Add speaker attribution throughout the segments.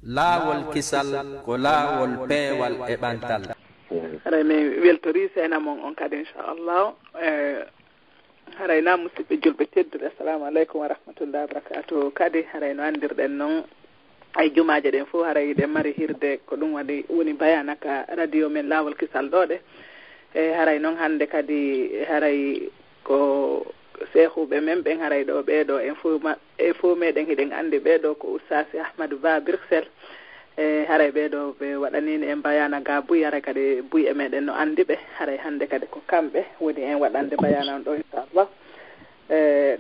Speaker 1: laawol kisal ko laawol peewal e ɓantal.
Speaker 2: haray mi weltori seena mon on kadi inchallah haray na musidɓe julɓe tedduɗe assalamu aleykum wa rahmatullahi wa barakatuh. Kadi haray no andirɗen noon ay jumaje ɗen fof haray ɗen mari hirde ko ɗum waɗi woni bayanaka radio men laawol kisal ɗo ɗe e haray noon hannde kadi haray ko sehuɓe men ɓen haray ɗo ɓeeɗo e fof meɗen hiɗen anndi ɓeeɗo ko oustasi Ahmadou Ba Bruxelles e haray ɓeeɗo ɓe waɗanino en bayana ga buy haray kadi buy e meɗen no anndi ɓe haray hannde kadi ko kamɓe woni en waɗande bayana on ɗo inchallah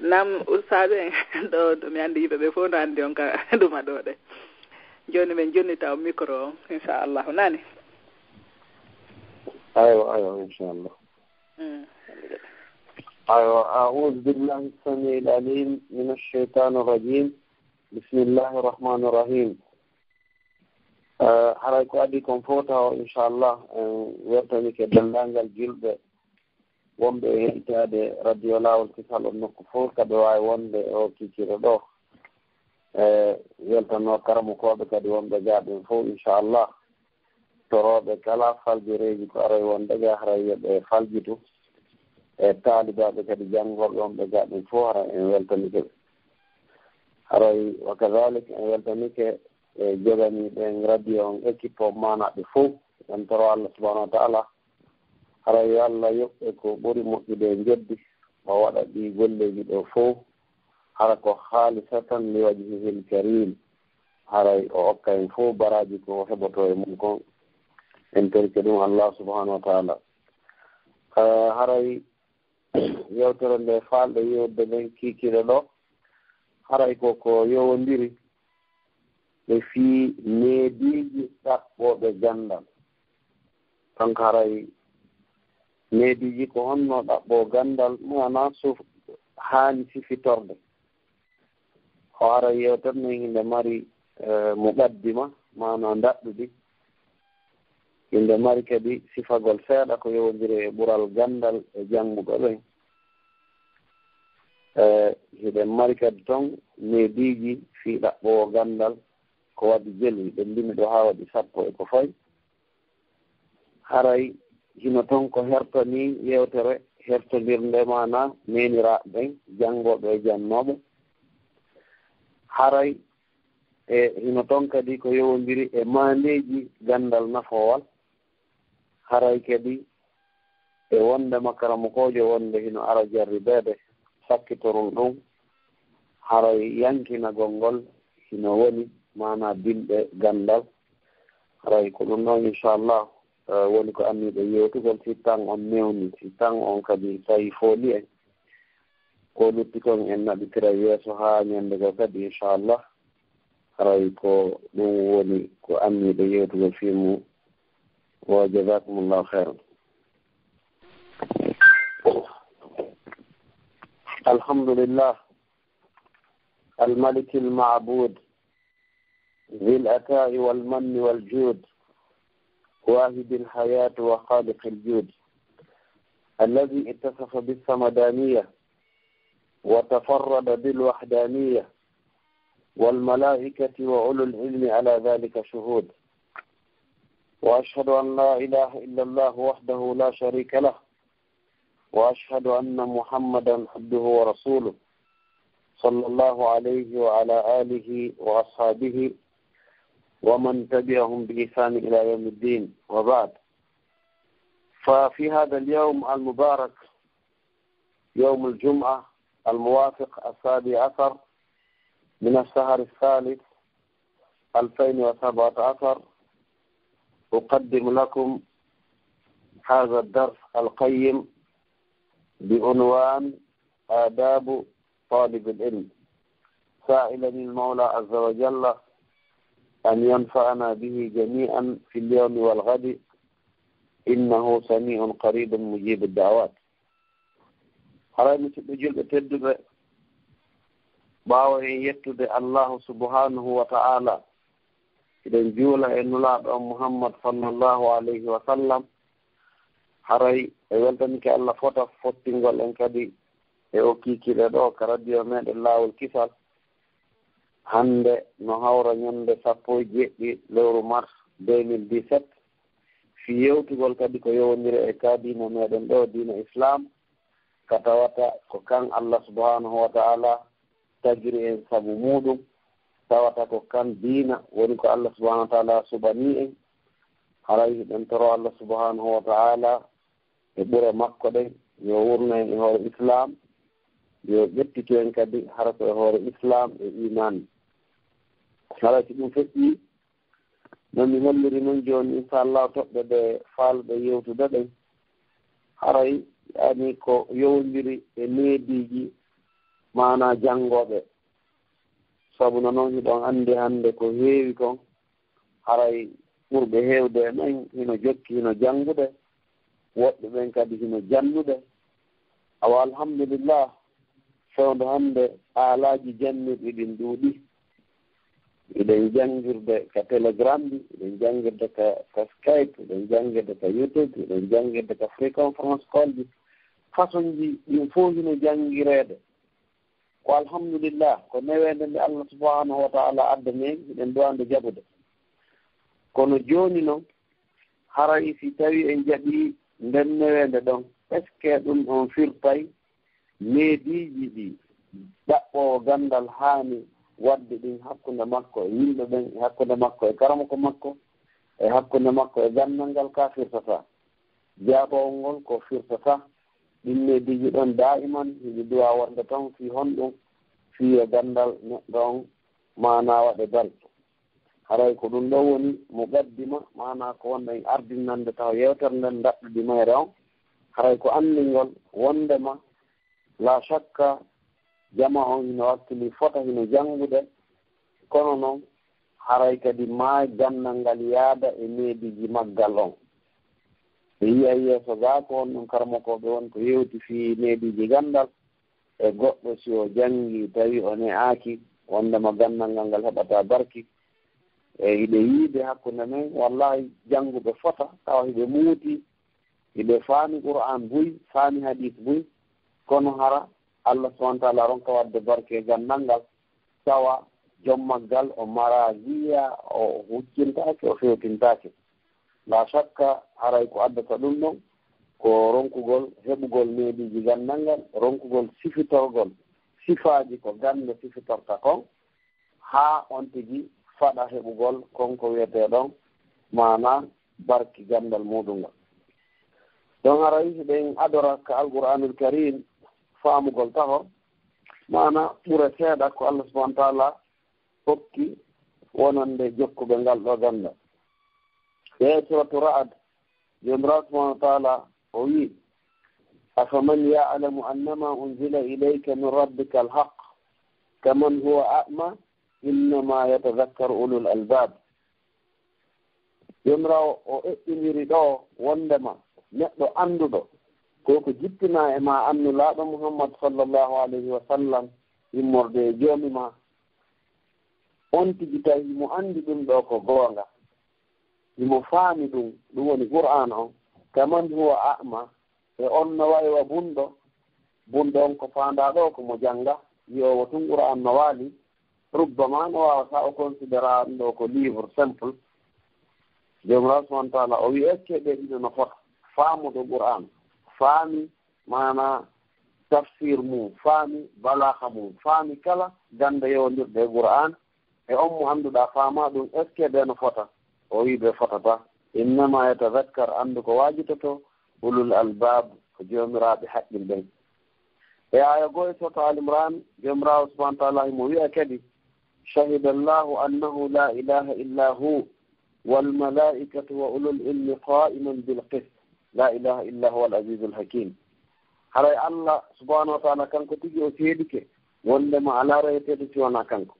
Speaker 2: nam oustasi en ɗo mi anndi yimɓe ɓe fof no anndi on ka ɗuma ɗo ɗe joni min jonnita o micro on inchallahu nani
Speaker 3: أيوة إن شاء الله. أيوة أعوذ بالله السميع العليم من الشيطان الرجيم بسم الله الرحمن الرحيم. حركة أدي كونفورتا إن شاء الله وقتني كدلانجا الجلد ومبه هيتاد راديو الله والكسال النقفور كدواي ومبه أو كيكيرو دو يلتنو كرمو كوابك دي ومبه جاب فو إن شاء الله. toroɓe kala faljireji ko aroy wonde ga haray yoɓe faljitu e taalibaɓe kadi janngoɓe on ɓe gaɗen fof hara en weltanike ɓe haray wa kadalik en weltanike e joganiɓen radio on équipe o manaɓe fof en toro Allah subahanahu wa taala haray yo Allah yoɓɓe ko ɓuri moƴƴude e jeddi o waɗa ɗi golleji ɗo fof hara ko haalisa tan li wajhihil karim haray o okka en fof baraji ko heɓoto e mum kon en torike ɗum Allah subhanahu wa taala haray yewtere nde falɗe yewde nden kiikire ɗo haray koko yowodiri ɓe fii neediji ɗaɓɓoɓe gandal donc haray neediji ko honno ɗaɓɓo gandal mana suuf haani sifitorde o haray yewtere nden hinde mari muqaddima mana daɗɗuɗi inde mari kadi sifagol seeɗa ko yowodiri e ɓural gandal e jannguɓe ɓen hiɗen mari kadi toon neediji fii ɗaɓɓowo gandal ko waɗi jeli ɓe ndimi ɗo haa waɗi 10 e ko fayi haray hino toon ko hertani yewtere hertodirnde mana meniraɓe ɓen janngoɓe e jannoɓe haray e hino toon kadi ko yowodiri e mandeji gandal nafoowal haray kadi e wonde makaramo kojo wonde hino ara jarribeede sakkitorol ɗum haray yankinagol ngol hino woni mana bilɗe gandal haray ko ɗum noon inchallah woni ko anniɗo yewtugol si tan on newni si tan on kadi tawi fooli en ko lutti kon en naɓitira yeeso ha ñande ko kadi inchallah haray ko ɗum woni ko anniɗo yewtugol fimu wa jazakumullahu khairan. Alhamdulillah الملك المعبود ذي العطاء والمن والجود واهب الحياة وخالق الجود الذي اتصف بالصمدانية وتفرد بالوحدانية والملائكة وأولو العلم على ذلك شهود وأشهد أن لا إله إلا الله وحده لا شريك له وأشهد أن محمدا عبده ورسوله صلى الله عليه وعلى آله وأصحابه ومن تبعهم بإحسان إلى يوم الدين وبعد ففي هذا اليوم المبارك يوم الجمعة الموافق 17 من الشهر الثالث 2017 أقدم لكم هذا الدرس القيم بعنوان آداب طالب العلم سائلا المولى عز وجل أن ينفعنا به جميعا في اليوم والغد إنه سميع قريب مجيب الدعوات. haray musidɓe julɓe tedduɓe ɓaawa en yettude allahu subhanahu wa ta'ala eɗen juula e nulaaɗo on muhammad sallllahu alayhi wa sallam haray e weltanike allah fota fottingol en kadi e o kiikiɗe ɗo ka radio meɗen laawol kisal hande no hawra ñande 17 lewru mars 2017 fi yewtugol kadi ko yowndiri e ka diina meɗen ɗo diina islam ka tawata ko kan Allah subhanahu wa ta'ala tagiri en sabu muɗum tawata ko kan diina woni ko Allah subhanahu wa ta'ala subani en haray hiɗen toro Allah subhanahu wa ta'ala e ɓure makko ɗen yo wurno en e hoore islam yo ƴettito en kadi hara ko e hoore islam e iman haray so ɗum feƴƴi non mi holliri noon joni inchallah toɓɓe ɗe faalɓe yewtude ɗen haray yani ko yowndiri e neediji mana janngoɓe sabu no noon hiɗon anndi hannde ko heewi kon haray ɓurɓe heewde e men hino jokki hino janngude woɓɓe ɓen kadi hino jannude awa alhamdulillah fewde hannde aalaaji jannirɗi ɗin ɗuuɗi iɗen janngirde ka télégram ɗi iɗen janngirde ka skype iɗen janngirde ka youtube iɗen janngirde ka free conference call ji façon ji ɗin fof hino janngireede ko alhamdulillah ko newende nde Allah subhanahu wa ta'ala addamen hiɗen duwande jaɓude kono jooni noon haray si tawi en jaɓi nden newende ɗon est ce que ɗum on firtay meediiji ɗi ɗaɓɓowo gandal haani wadde ɗin hakkunde makko e yimɓe ɓen e hakkunde makko e karamoko makko e hakkunde makko e gandal ngal ka firtata jaabowol ngol ko firtata ɗin meediiji ɗon daiman hiɗi duwa wonde tan fi honɗum fi e gandal neɗɗo on mana waɗe balɗe haray ko ɗum ɗo woni mo ɓaddima mana ko wonɗo en ardinnande taw yewtere nden daɗɗuɗi mayre on haray ko anndingol wondema la shakka jama on hino wakkili fota hino janngude kono noon haray kadi ma gandal ngal yaada e meediji maggal on ɓe yiya yeeso ga ko on ɗum karmokoɓe won ko yewti fi meediji gandal e goɗɗo si o janngi tawi o ne'aaki wondema gandal ngal ngal heɓata barki e hiɗe yiide hakkunde men wallahi jannguɓe fota tawa hiɓe muuti hiɓe faami qur'an buy faami hadis buy kono hara Allah subhanahu wa ta'ala ronka wadde barke gandal ngal tawa jommaggal o mara giya o huccintake o fewtintake la shakka haray ko addata ɗum ɗon ko ronkugol heɓugol meediji gandal ngal ronkugol sifitorgol sifaaji ko gande sifitorta kon haa on tigi faɗa heɓugol konko wiyete ɗon mana barki gandal muɗum ngal ɗon haray hiɗen adora ka alqur'anul karim faamugol taho mana ɓure seeɗa ko Allah subhanahu wa ta'ala hokki wonande jokkuɓe ngal ɗo gandal e suratu ra'd jomirawo subhanahu wa ta'ala o wi afaman ya'lamu annama unzila ilayka min rabbika alhaq kaman huwa a'ma innama yatadhakkaru ulul albab jomirawo o eɓɓiniri ɗo wondema neɗɗo annduɗo koko jippina e ma annulaaɗo Muhammad sallallahu alayhi wa sallam immorde e joomi ma on tigi tawi mo anndi ɗum ɗo ko goonga imo faami ɗum woni qur'an on kaman huwa a'ma e on no waywa bunɗo on ko faanda ɗo ko mo jannga wiyowo tun qur'an no waali rubbama no wawata o considéra ɗum ɗo ko livre simple jomirawo subhanahu wa ta'ala o wi est ce que ɓe ɗiɗo no fota faamuɗo qur'an faami mana tafsir mum faami balaha mum faami kala ganda yewondirde e qur'an e on mo annduɗa faama ɗum est ce que ɓe no fota o wi ɓe fotata innama yatadakkar anndu ko wajitoto ulul albab ko jomiraɓe haqqil ɓen e aya goo e soto alimran jomirawo subahana taala mo wiya kadi shahida allahu annahu la ilaha illa hu walmalaikatu wa ulul ilmi qa'iman bilqist la ilaha illa huwa al-azizu al-hakim haray Allah subhanahu wa ta'ala kanko tigi o seedike wondema ala reyetede si wona kanko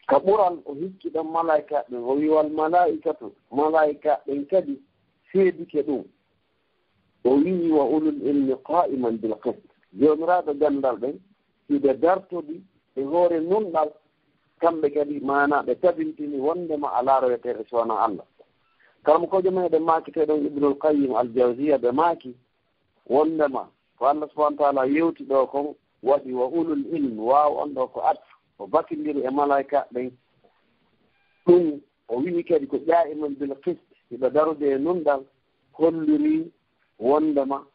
Speaker 3: ka ɓural o hikki ɗon malaika ɓen o wi wal malaikatu malaika ɓen kadi seedike ɗum o wi wa ulul ilmi qa'iman bil qist jomiraɗo gandal ɓen hiɓe dartodi e hoore nunɗal kamɓe kadi mana ɓe tabintini wondema ala reyetede si wona Allah karmo kojo meɗen makiteɗon ibnul qayyim al-jawziya ɓe maaki wondema ko Allah subhanahu wa ta'ala yewti ɗo kon waɗi wa ulul ilmi waw on ɗo ko atfu o bakindiri e malaika ɓen ɗum o wii kadi ko ƴaa'iman bil qist hiɓe darude e nunɗal holliri wondema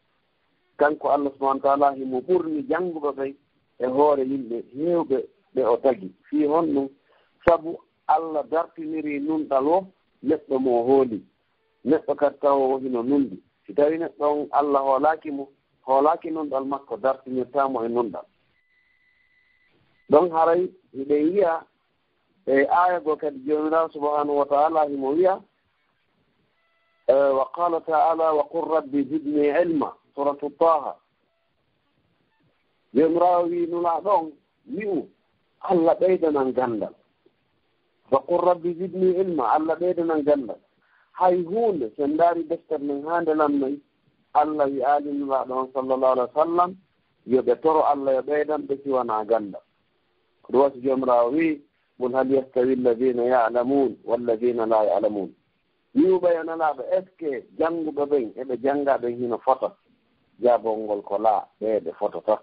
Speaker 3: kanko Allah subahana taala himo ɓurni jannguɓe ɓen e hoore yimɓe heewɓe ɓe o tagi fii hon ɗum sabu Allah dartiniri nunɗal o neɗɗo mo hooli neɗɗo kadi taw o hino nunɗi si tawi neɗɗo on Allah hoolaaki nunɗal makko dartinirtamo e nunɗal donc haray hiɓe yiya e aya go kadi jomirawo subhanahu wa taala himo wiya wa qala taala wa qul rabbi zidni ilma suratu taha jomirawo wi nula ɗon wi'u Allah ɓeydanan gandal wa qul rabbi zidni ilma Allah ɓeydanan gandal hay hunde sen ndaari deftere men hande lannoy Allah wi alinulaɗo on sallllahu alih wa sallam yoɓe toro Allah yo ɓeydan ɓe siwana gandal ko ɗum wasi jomirawo wi qul hal yastawi alladina yalamun walladina la yalamun wiuɓe yo nalaɓe est ce que jannguɓe ɓen eɓe janngaɓen hino fota jabol ngol ko laa ɓeɓe fotota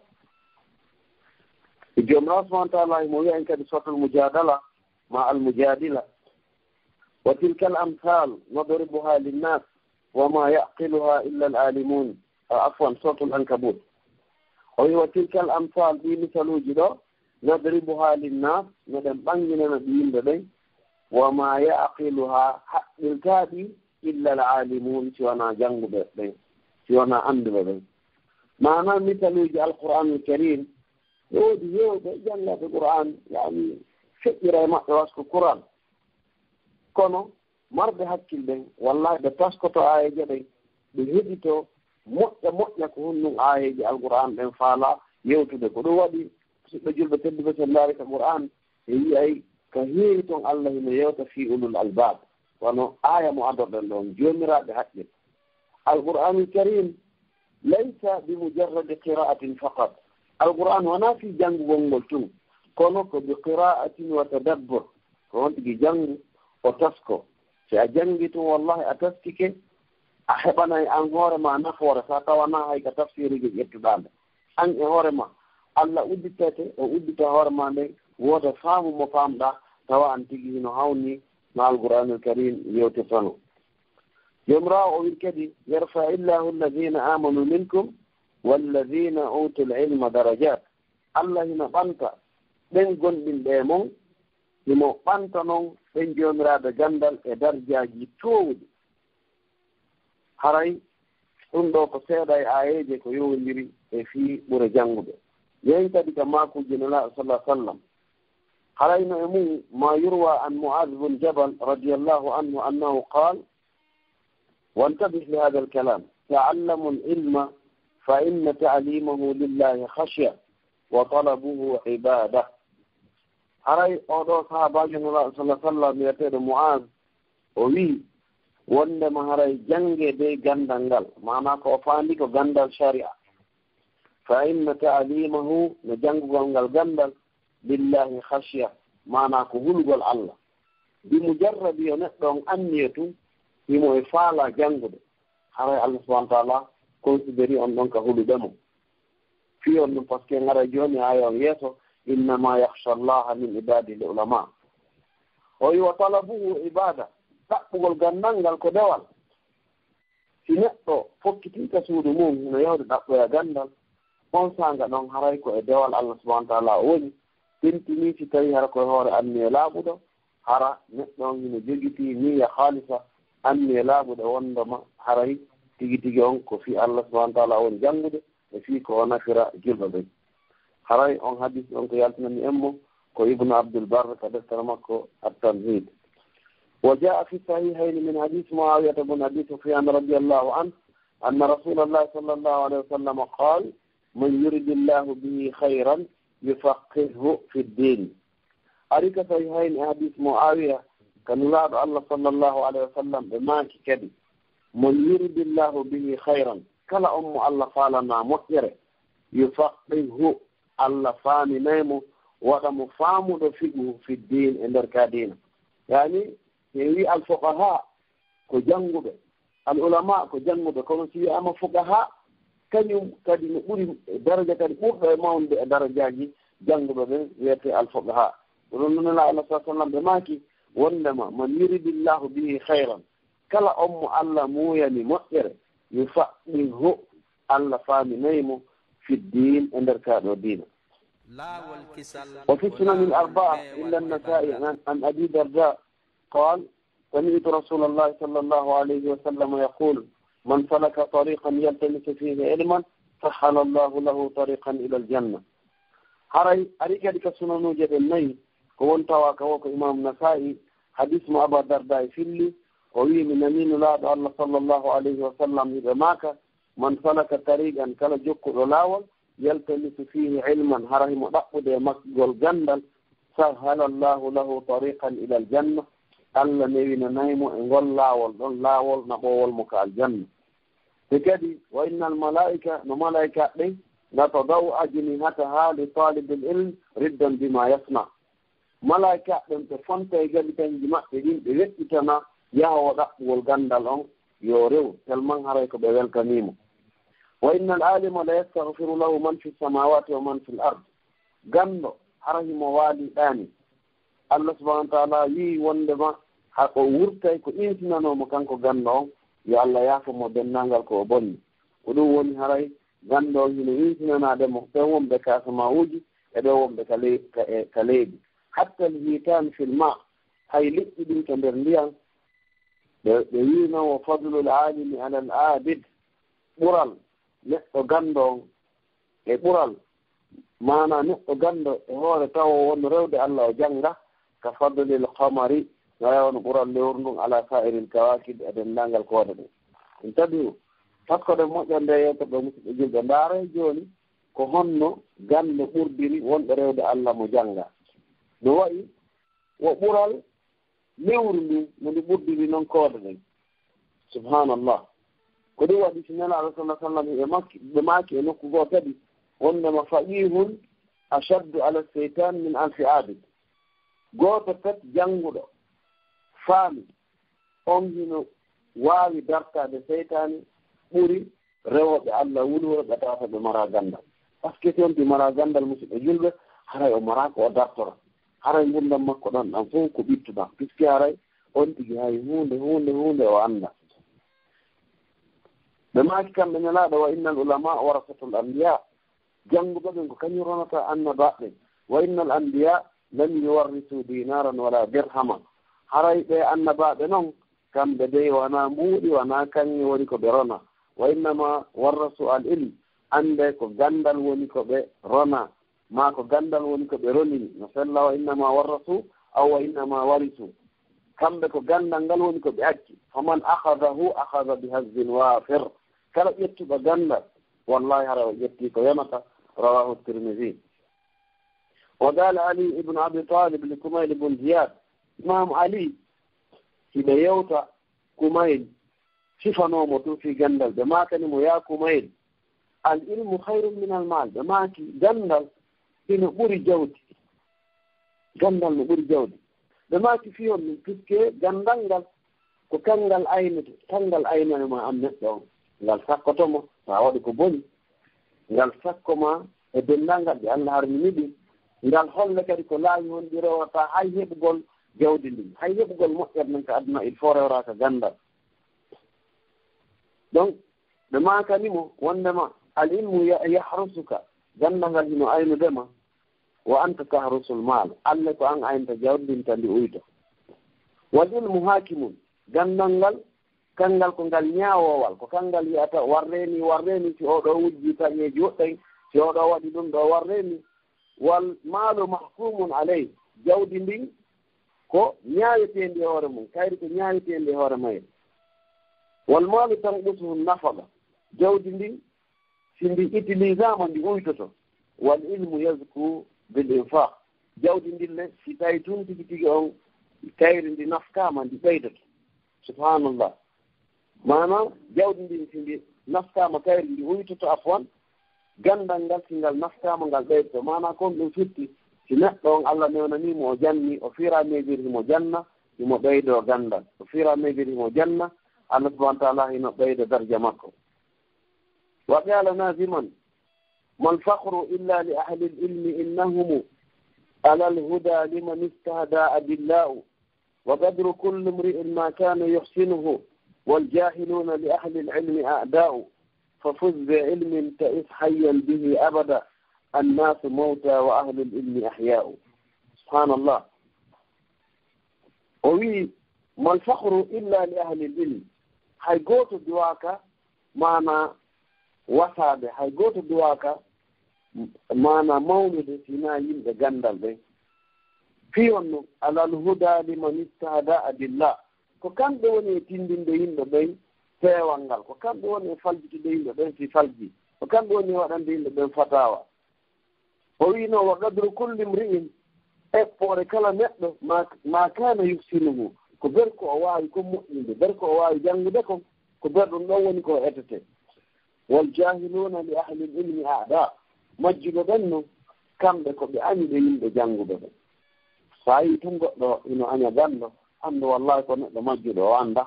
Speaker 3: e jomirawo subahana taala himo wiya en kadi sotal mujadala ma almujadila wa tilka al amthal nadribuha linnas wama yaqiluha illa al alimun afwan sotul ankabut o wi wa tilka al amthal ɗi misaluji ɗo nadribuha linnas noɗen ɓanginana ɗi yimɓe ɓen wama yaqiluha haqqiltaɗi illa al alimun siwana jannguɓe ɓen siwana annduɓe ɓen mana misaluji alqur'an al karim woodi yewɓe janngaɓe qur'an yani feƴƴira e maɓɓe wasko qur'an kono marɓe hakkille wallahi ɓe taskoto ayeje ɗen ɓe heɗito moƴƴa ko hon ɗum ayeji alqur'an ɓen faala yewtude ko ɗum waɗi siɓɓe julɓe tedduɓe sen ndaari ka qur'an e yiyay ko heewi toon Allah hino yewta fi ulul albab wono aya mo adorɗen ɗon joomiraɓe haqqil alqur'anul karim laysa bi mujarradi qira'atin faqat alqur'an wona fi janngugol ngol tun kono ko bi qira'atin wa tadabbur ko won tigi janngu o tasko si a janngi tun wallahi a taskike a heɓanay an hoore ma nafoore sa tawana hay ka tafsiriji ƴettuɗaande an e hoore ma Allah udditete o uddita hoore ma nden woota faamu mo faamɗa tawa an tigi hino hawni no alqur'anul karim yewtirtano jomirawo o wi kadi yarfa illahu alladina amanu minkum walladina utul ilma darajat Allah hino ɓanta ɓen gonɗinɓe mon himo ɓanta noon ɓen joomiraɓe gandal e darjaji toowɗi haray ɗum ɗo ko seeɗa e ayeje ko yowodiri e fii ɓure jannguɓe yen kadi ka makuji nelaɗo sallah sallam harayno e mum ma yurwa an muad bun jabal radiallahu anhu annahu qal wantabih li hada alkalam taallamu lilma fa inna taalimahu lillahi khashya wa talabuhu ibada haray oɗo sahabajo nelaɗo sallah sallam wiyeteɗo muad o wi wondema haray jangge be gandal ngal mana ko o faandi ko gandal sharia fa inna taalimahu no janngugol ngal gandal billahi khashya mana ko hulgol Allah bi mujarrabi o neɗɗo on anniya tun himo e faala janngude haray Allah subahana taala considéri on ɗon ka huluɗemo fi on ɗum par ce que ngara joni aya on yeeso innama yakhsha allaha min ibadihi l ulama o wi wa talabuhu ibada ɗaɓɓugol gandal ngal ko dewal si neɗɗo fokkitinka suudu mum hino yawde ɗaɓɓoya gandal on sanga ɗon haray ko e dewal Allah subahana taala o woni tentini si tawi hara koye hoore anni e laaɓuɗo hara neɗɗo on hino jogiti niya haalisa anni e laaɓuɗo wondema haray tigi tigi on ko fi Allah subahana taala woni janngude e fii ko o nafira julɓe ɓen haray on hadis on ko yaltinani emmo ko ibnu abdul barre ka deftere makko at-tamhid وجاء في الصحيحين من حديث معاوية بن أبي سفيان رضي الله عنه أن رسول الله صلى الله عليه وسلم قال من يرد الله به خيرا يفقهه في الدين أريك صحيحين حديث معاوية كان الله صلى الله عليه وسلم بماك كدي من يرد الله به خيرا كلا الله فالنا مؤثر يفقهه الله فاني نيمو ودم فامو فيه في الدين إن الكادين يعني yewi alfuqaha ko jannguɓe alulama ko jannguɓe kono si wiyama fuqaha kañum kadi no ɓuri daraja kadi ɓurɗo e mawnude e darajaji jannguɓe ɓe wiyete alfuqaha ɗum noon la Allah sa sallam ɓe maaki wondema man yuridillahu bihi hayran kala on mo Allah muuyani moƴƴere yufaqihu Allah faaminaymo fi ddin e nder kaaɗo diina وفي السنن الأربعة إلا النسائي عن أبي درداء قال سمعت رسول الله صلى الله عليه وسلم يقول من سلك طريقا يلتمس فيه علما سهل الله له طريقا إلى الجنة هاي أريك لك سنن جد الني كون تواك وك إمام النسائي حديث ما أبا درداء فيلي وهي من أمين الله صلى الله عليه وسلم إذا ماك من سلك طريقا كلا جك رلاول يلتمس فيه علما هره مدقود مقبل جندل سهل الله له طريقا إلى الجنة ألا نبينا نايم إنقل لاول نقول مكا الجنة بكذي وإن الملائكة نملائكة لي نتضوء أجنحتها لطالب العلم ردا بما يصنع ملائكة لم تفنت يجب تنجمع تجين بذكتنا يهو دقوا الجندل يوريو تلمان هريك بذلك كميمو وإن العالم لا يستغفر له من في السماوات ومن في الأرض جنة هره موالي آني الله سبحانه وتعالى يي وندما حقو ورتاي كو إنسنا نو مكانكو جنة يا الله يعفو مدنانغال كو بني ودو وني هراي جنة هنا إنسنا نادم مختوم بكا سماوجي إدوم بكاليبي حتى الهيتان في الماء هاي لئدين كمبرليان بينا وفضل العالم على العابد برال neɗɗo ganndo e ɓural mana neɗɗo ganndo e hoore taw wonno rewde Allah o jannga ka fadlil qamari nayawono ɓural lewru ndun ala sa'iril kawakib e denndangal koode ɗum en tabiru takkode moƴƴo nde yewtoɓe musidɓe julɓe ndaara jooni ko honno ganndo ɓurdiri wonɓe rewde Allah mo jannga no wayi wo ɓural lewru ndun no ndi ɓurdiri noon koode ɗen subhanallah ko ɗum waɗi si nelaaɗo sallah sallam ɓe maaki e nokku goo kadi wondema faqihun achaddu ala seytan min alfi abid gooto pet jannguɗo faami on hino waawi dartaade seytani ɓuri rewoɓe Allah wulworoɓe tawata ɓe mara ganndal par ce que si on ɗi mara ganndal musidɓe julɓe haray o maraka o dartora haray ngurdam makko ɗon ɗan fof ko ɓittuɗa puisque haray on tigi hay hunde o annda ɓe maaki kamɓe nelaaɗo wa inna al ulama warasatul anbiya jannguɓe ɓen ko kañum ronata annabaɓe wa inna al anbiya lam yuwarrisu dinaran wala dirhama haray ɓe annabaɓe noon kamɓe dey wona mbuuɗi wona kaŋŋe woni ko ɓe rona wa innama warrasu al ilm annde ko ganndal woni ko ɓe rona ma ko ganndal woni ko ɓe ronini no sella wa innama warrasu aw wa innama warisu kamɓe ko ganndal ngal woni ko ɓe acci faman ahadahu ahada bi hazzin wafir kala ƴettuɗo ganndal wallahi hara o ƴetti ko yamata rawahu tirmidi wa qala ali ibnu abi talib li kumayl ibn ziyad imam ali hiɓe yewta kumayl sifanomo tun fi ganndal ɓe makanimo ya kumayl al ilmu hayrum min al mal ɓe maaki ganndal hino ɓuri jawdi ganndal no ɓuri jawdi ɓe maaki fiyon min puisque ganndal ngal ko kanngal aynete kanngal aynanema am neɗɗo on ngal sakkotomo sa waɗi ko boni ngal sakkoma e dendal ngal ɓe Allah harmini ɗum ngal holle kadi ko laawi hon ɗi rewata hay heɓugol jawdi ndin hay heɓugol moƴƴat men ko aduna il faut rewraka ganndal donc ɓe makanimo wondema al ilmu yahrusuka ganndal ngal hino aynudema wa anta tahrusul mal Allah ko an aynta jawdinta ndi uyto wal ilmu hakimun ganndal ngal kanngal ko ngal ñaawowal ko kanngal yiyata warreni si oɗo wujji tañeji woɗɗay si oɗo waɗi ɗum ɗo warreni wal maalu mahfumun aley jawdi ndin ko ñaawetendi e hoore mum kayri ko ñaawetendi e hoore mayre wal maalu tanqusuhu nafaga jawdi ndin si ndi utilisama ndi uytoto wal ilmu yazku bil infaq jawdi ndinne si tawi tun tigi tigi on kayri ndi naftama ndi ɓeydoto subhanallah manam jawdi ndin si ndi naftama kayri ndi uytoto afwan ganndal ngal si ngal naftama ngal ɓeydoto mana kon ɗum firti si neɗɗo on Allah newnanimo o janni o fira mejiri himo janna himo ɓeydo ganndal o fira mejiri himo janna Allah subahana taala hino ɓeydo darja makko wa qala naziman ما الفخر إلا لأهل العلم إنهم على الهدى لمن استهدى أدلاء وقدر كل امرئ ما كان يحسنه والجاهلون لأهل العلم أعداء ففز بعلم تعس حيا به أبدا الناس موتى وأهل العلم أحياء. سبحان الله. وي ما الفخر إلا لأهل العلم. hay goto duwaka mana wasade, hay goto duwaka mana mawnude sina yimɓe gandal ɓen. fiyonno alal huda liman istahada adillah, ko kamɓe woni e tindinde yimɓe ɓen peewal ngal, ko kamɓe woni e faljitude yimɓe ɓen si falji, ko kamɓe woni e waɗande yimɓe ɓen fatawa. o wino wa qadru kulli mri'in, eɓɓore kala neɗɗo ma kana yufsinuhu, ko berko o waawi ko moƴƴinde, berko o waawi janngude kon, ko berɗum ɗon woni ko etete. wal jahiluna li ahli l ilmi aada, majjuɓe ɓen no kamɓe ko ɓe añuɓe yimɓe jannguɓe ɓen. so a yii tun goɗɗo ino aña ganndo, anndu wallahi ko neɗɗo majjuɗo o annda.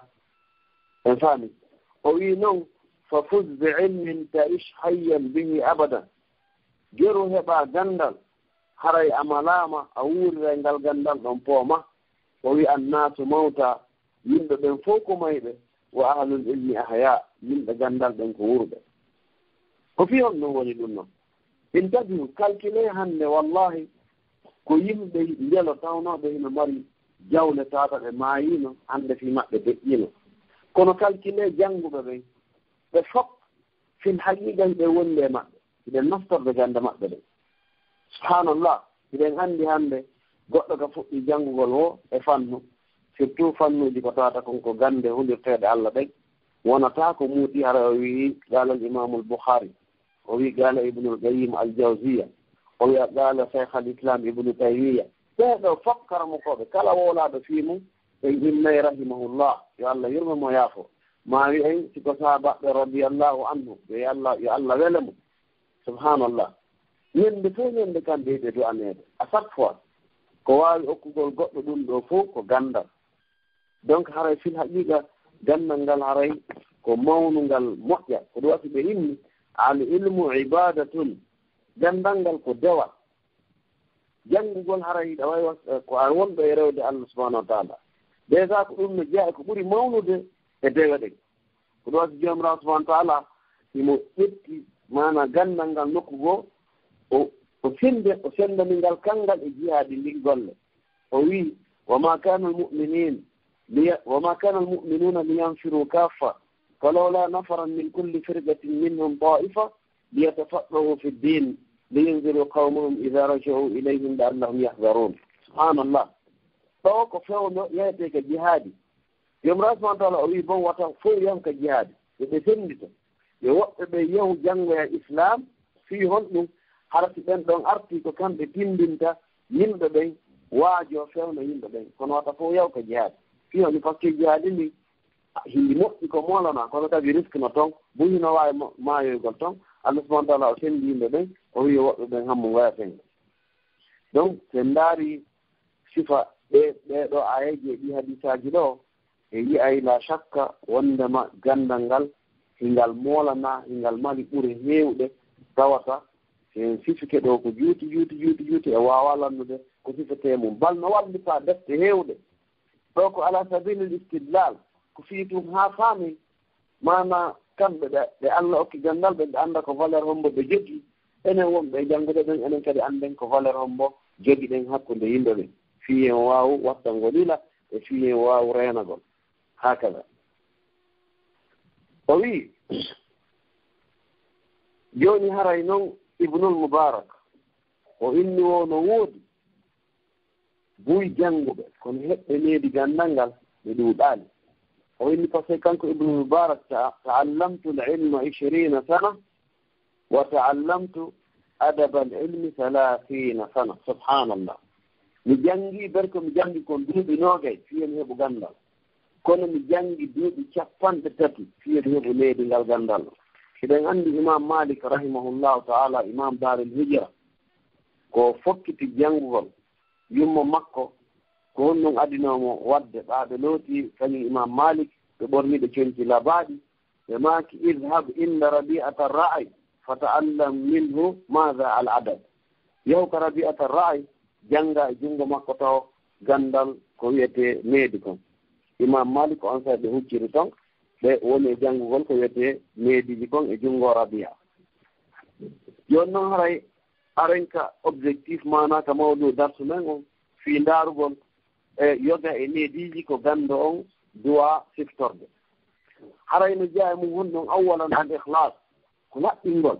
Speaker 3: en faami. o wii noon fa fuz bi ilmin taish hayyan bihi abadan, geru heɓa ganndal haray amalaama a wuuriray ngal ganndal ɗon pooma. o wi annasu mawta, yimɓe ɓen fof ko mayɓe, wa ahlul ilmi ahya, yimɓe ganndal ɓen ko wurɓe. ko fiyon ɗum woni ɗum noon. in tabiu calcule hannde wallahi ko yimɓe njelo tawnoɓe hino mari jawle tata ɓe maayino hannde fi maɓɓe deƴƴino. kono calcule jannguɓe ɓen ɓe fof fin haqiqa hiɓe wonde maɓɓe, hiɗen naftorde gannde maɓɓe ɗen. subhanallah. hiɗen anndi hannde goɗɗo ka fuɗɗi janngugol o e fannu, surtout fannuji ko tawata kon ko gande hulirteɗe Allah ɗen, wonata ko muuɗi hara o wii gaala al imamu al Bukhari, o wii gaala ibnul Qayyim al Jawziya, o wiya gaala cheikh al islam ibnu Taymiya. ɓeeɗo fof karamukoɓe kala wowlaɗo fii mum en innayi rahimahullah, yo Allah yurmemo yaafo. ma wi en siko sahabaɓe radiallahu anhu yo Allah wele mo. subhanallah. ñande fof ñande kamɓe hiɓe du'aneede à chaque fois ko waawi okkugol goɗɗo ɗum ɗo fof ko gandal. donc haray fil haqiqa gandal ngal haray ko mawnungal moƴƴa, ko ɗum wasi ɓe inni al ilmu ibadatun, gandal ngal ko dewal. janngugol haray ɗa wawi ko a wonɗo e rewde Allah subahanahu wa taala. déjà ko ɗum no jeeya ko ɓuri mawnude e dewe ɗen. ko ɗum wasi jomirawo subahanahu wa taala imo ƴetti mana gandal ngal nokku goo o sendani ngal kangal e jihaadi ndin golle. o wii wama kana almu'minuna liyanfiru kaffa falawla nafaran min kulli firqatin minhum ta'ifa liyatafaqahu fi ddin liyunziru qawmahum idha raja'u ilayhim la'allahum yahdharun. subhanallah. ɗo ko fewno yeyete ko jihaadi. jomirawo subahanahu wa taala o wii bon wata fof yahu ko jihaadi, yoɓe sendita, yo woɓɓe ɓe yahu janngoya islam fii honɗum harati ɓen ɗon arti ko kamɓe tindinta yimɓe ɓen waajo fewno yimɓe ɓen, kono wata fof yaw ko jihaadi. fiyoni par ce que jihaadi ndi hindi moƴƴi ko molana, kono kadi risque no toon buyino waawi maayoygol toon. Allah subahana taala o sendi yimɓe ɓen, o wi woɓɓe ɓen hammo ngoyaten. donc sen ndaari sifa ɓeɗo ayeji e ɗi hadisaji ɗo e yiyay la chakka wondema gandal ngal hingal molana, hingal mari ɓuri heewɗe tawata en sifike ɗo ko juuti e wawa lannude ko sifete mum bal no wallita defte heewɗe. ɗo ko ala sabilil istidlal, ko fii tum ha faami mana kamɓe ɓe Allah okki gandal ɓe anda ko valeur hombo ɓe jogii. enen wonɓe janngude ɗen enen kadi anden ko valeur hombo jogi ɗen hakkunde yimɓe ɓen, fii en waawu wattango lila e fii en waawu reenagol hakaza. o wii joni haray noon ibnul mubarak o inni wo no woodi buy jannguɓe kono heɓɓe needi gandal ngal ɓe ɗuuɗaali. o inni par ce que kanko ibnul mubarak ta'allamtu l-ilma 20 sana wa ta'allamtu adaba l-ilmi 30 sana. subhanallah. mi janngii berko mi janngi kon duuɓi noogay fiyen heɓu gandal, kono mi janngi duuɓi 30 fiyen heɓu needi ngal gandal. eɗen anndi imam malik rahimahullahu taala, imam daril hijra, ko fokkiti janngugol yummo makko ko honnon adinomo wadde ɓaaɓe looti kañum imam malik ɓe ɓorniɓe conci labaaɗi ɓe maaki idhab inda rabi'ata ra'ay fata'allam minhu madha al-adad yaw ka rabi'at ar-ra'i janga jungo makko taw gandal ko wiyete meedi kon imam malik on sa de hucciri ton ɓe woni janngugol ko wiyete meediji kon e jungo rabia yon noon haray arenka objectif mana ka mawɗo darsu men on fi ndaarugol e yoga e meediji ko gando on duwa siftorde haray no jeeya mum won ɗon awalan al ihlas ko laɓɓingol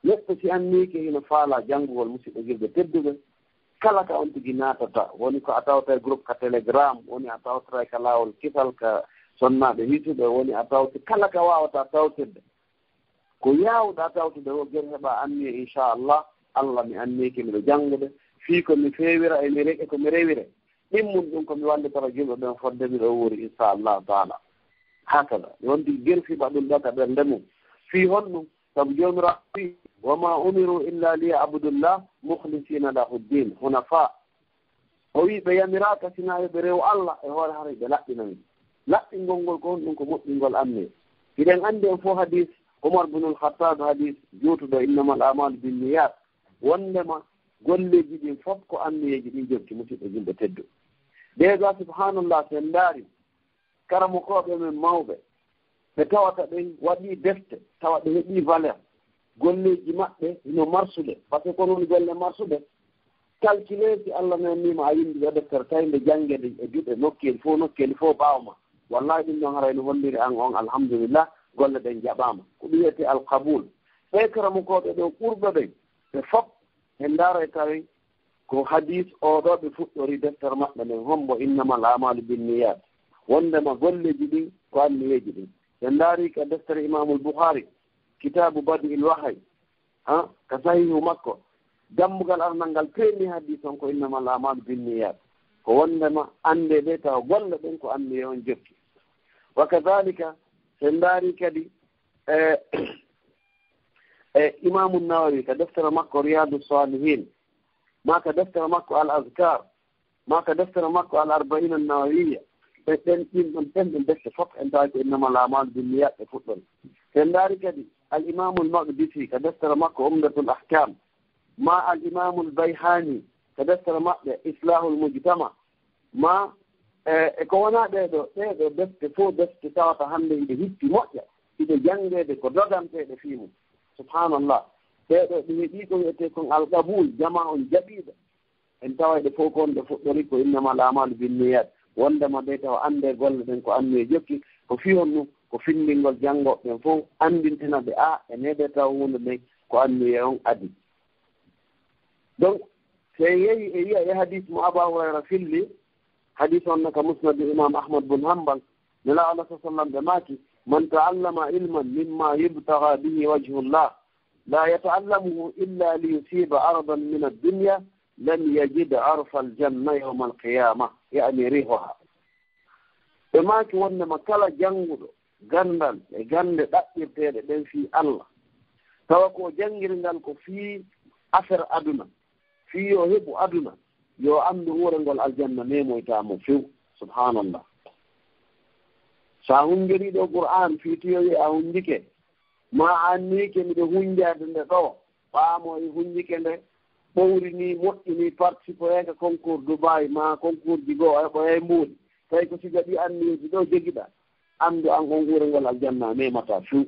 Speaker 3: neɗɗo si annike hino faala janngugol musidɗo girɓe tedduɓe kala ka on tigi naatata woni ko a tawta e groupe ka télégramme woni a tawtata ka laawol kisal ka sonnaɓe hisuɓe woni a tawte kala ka wawata tawtirde ko yawɗa tawtude o gere heɓa anniye inchallah allah mi anniki miɗo janngude fii ko mi feewira e mi reƴe ko mi rewire ɗimmum ɗum ko mi wallitara julɓe ɓen fodde miɗo wuuri inchallahu taala hakada won tigi gerfiɓa ɗum ɗo ka ɓernde mum fii honɗum sabu jomiraɗo wi wama umiru illa liyabudullah mukhlisina lahu ddin hunafa o wi ɓe yamiraka sina yoɓe rew allah e hoore haray ɓe laɓɓinani laɓɓingol ngol ko honɗum ko moƴƴingol anne hiɗen anndi en fof hadis umar binul khattab hadis juutuɗo innamal amalu binniyat wondema golleji ɗin fof ko anniyeji ɗin jokki musidɓe julɓe teddu déjà subhanallah sen ndaari karamokoɓe men mawɓe ɓe tawata ɓen waɗi defte tawa ɓe heɓi valeur golleji maɓɓe hino marsude par ce que ko noon golle marsude calculé si allah nannima a yimɓe ɓe deftere tawde janggede e juɗe nokkeli fof ɓaawma wallahi ɗum ɗon harayno holliri an on alhamdulillah golle ɗen jaɓama ko ɗum wiyete alqaboul ɓe karamokoɓe ɗo ɓurɓe ɓen ɓe fof e ndaara tawi ko hadis oɗo ɓe fuɗɗori deftere maɓɓe nden hombo innamal amalu binniyat wondema golleji ɗin ko anniyeji ɗin ɓe ndaari ka deftere imamul bouhari kitabu badi il wahay ha ka sahihu makko dammugal arnal ngal peeni hadis on ko innamal amalu binniyat ko wondema ande ɓe tawa golle ɗen ko anniye on jokki wa kadalika se ndaari kadi imamu nawawi ka deftere makko riyadu salihin ma ka deftere makko al azkar ma ka deftere makko al arba'ina nawawiya ɓe ɗen ɗin ɗen defte fof en tawi ko innamal amalu binniyat ɓe fuɗɗon se ndaari kadi al imamu lmaqdisi ka deftere makko umdatul ahkam ma al imamu lbayhani ka deftere maɓɓe islahul mujtama ma e ko wona ɗeɗo defte fof defte tawata hannde hiɗe hippi moƴƴa hiɗe janngede ko doganteɗe fiimum subhanallah ɓeɗo ɗi heeɓi ko wiyete kon alqaboul jama on jaɓiɗo en tawayɗe fof kon ɗe fuɗɗori ko innamal amalu binniyat wondema ɓe tawa annde golle ɗen ko anniye jokki ko fihon ɗum ko findingol janngoɓe ɓen fof anndintina ɓe e neɗe taw hunde nden ko anniye on adi donc so yehi e yiya e hadis mo aba hurayra filli hadis on naka musnadu imam ahmad bun hambal nela allah sa sallam ɓe maaki man ta'allama ilman mimma yubtaga bihi wajhullah la yata'allamuhu illa liyusiba ardan min ad-dunya lam yajid arfa aljanna yawma alqiyama yani rihoha ɓe maaki wondema kala jannguɗo gandal e gande ɗaɓɓirteɗe ɗen fii allah tawa ko janngirngal ko fii affaire aduna fii yo heɓu aduna yo anndu huurengol aljanna memoytamo few subhanallah so a hunjoriɗo qur'an fii tiyoyi a hunjike ma annike miɗo hunjade nde ɗo ɓaamo e hunjike nde ɓowrini moƴƴini participoyeka concours dubai ma concours ji goo eɓoye mbuuɗi tawi ko siga ɗi anniyeji ɗo jogiɗa anndu an on huurengol aljanna memata few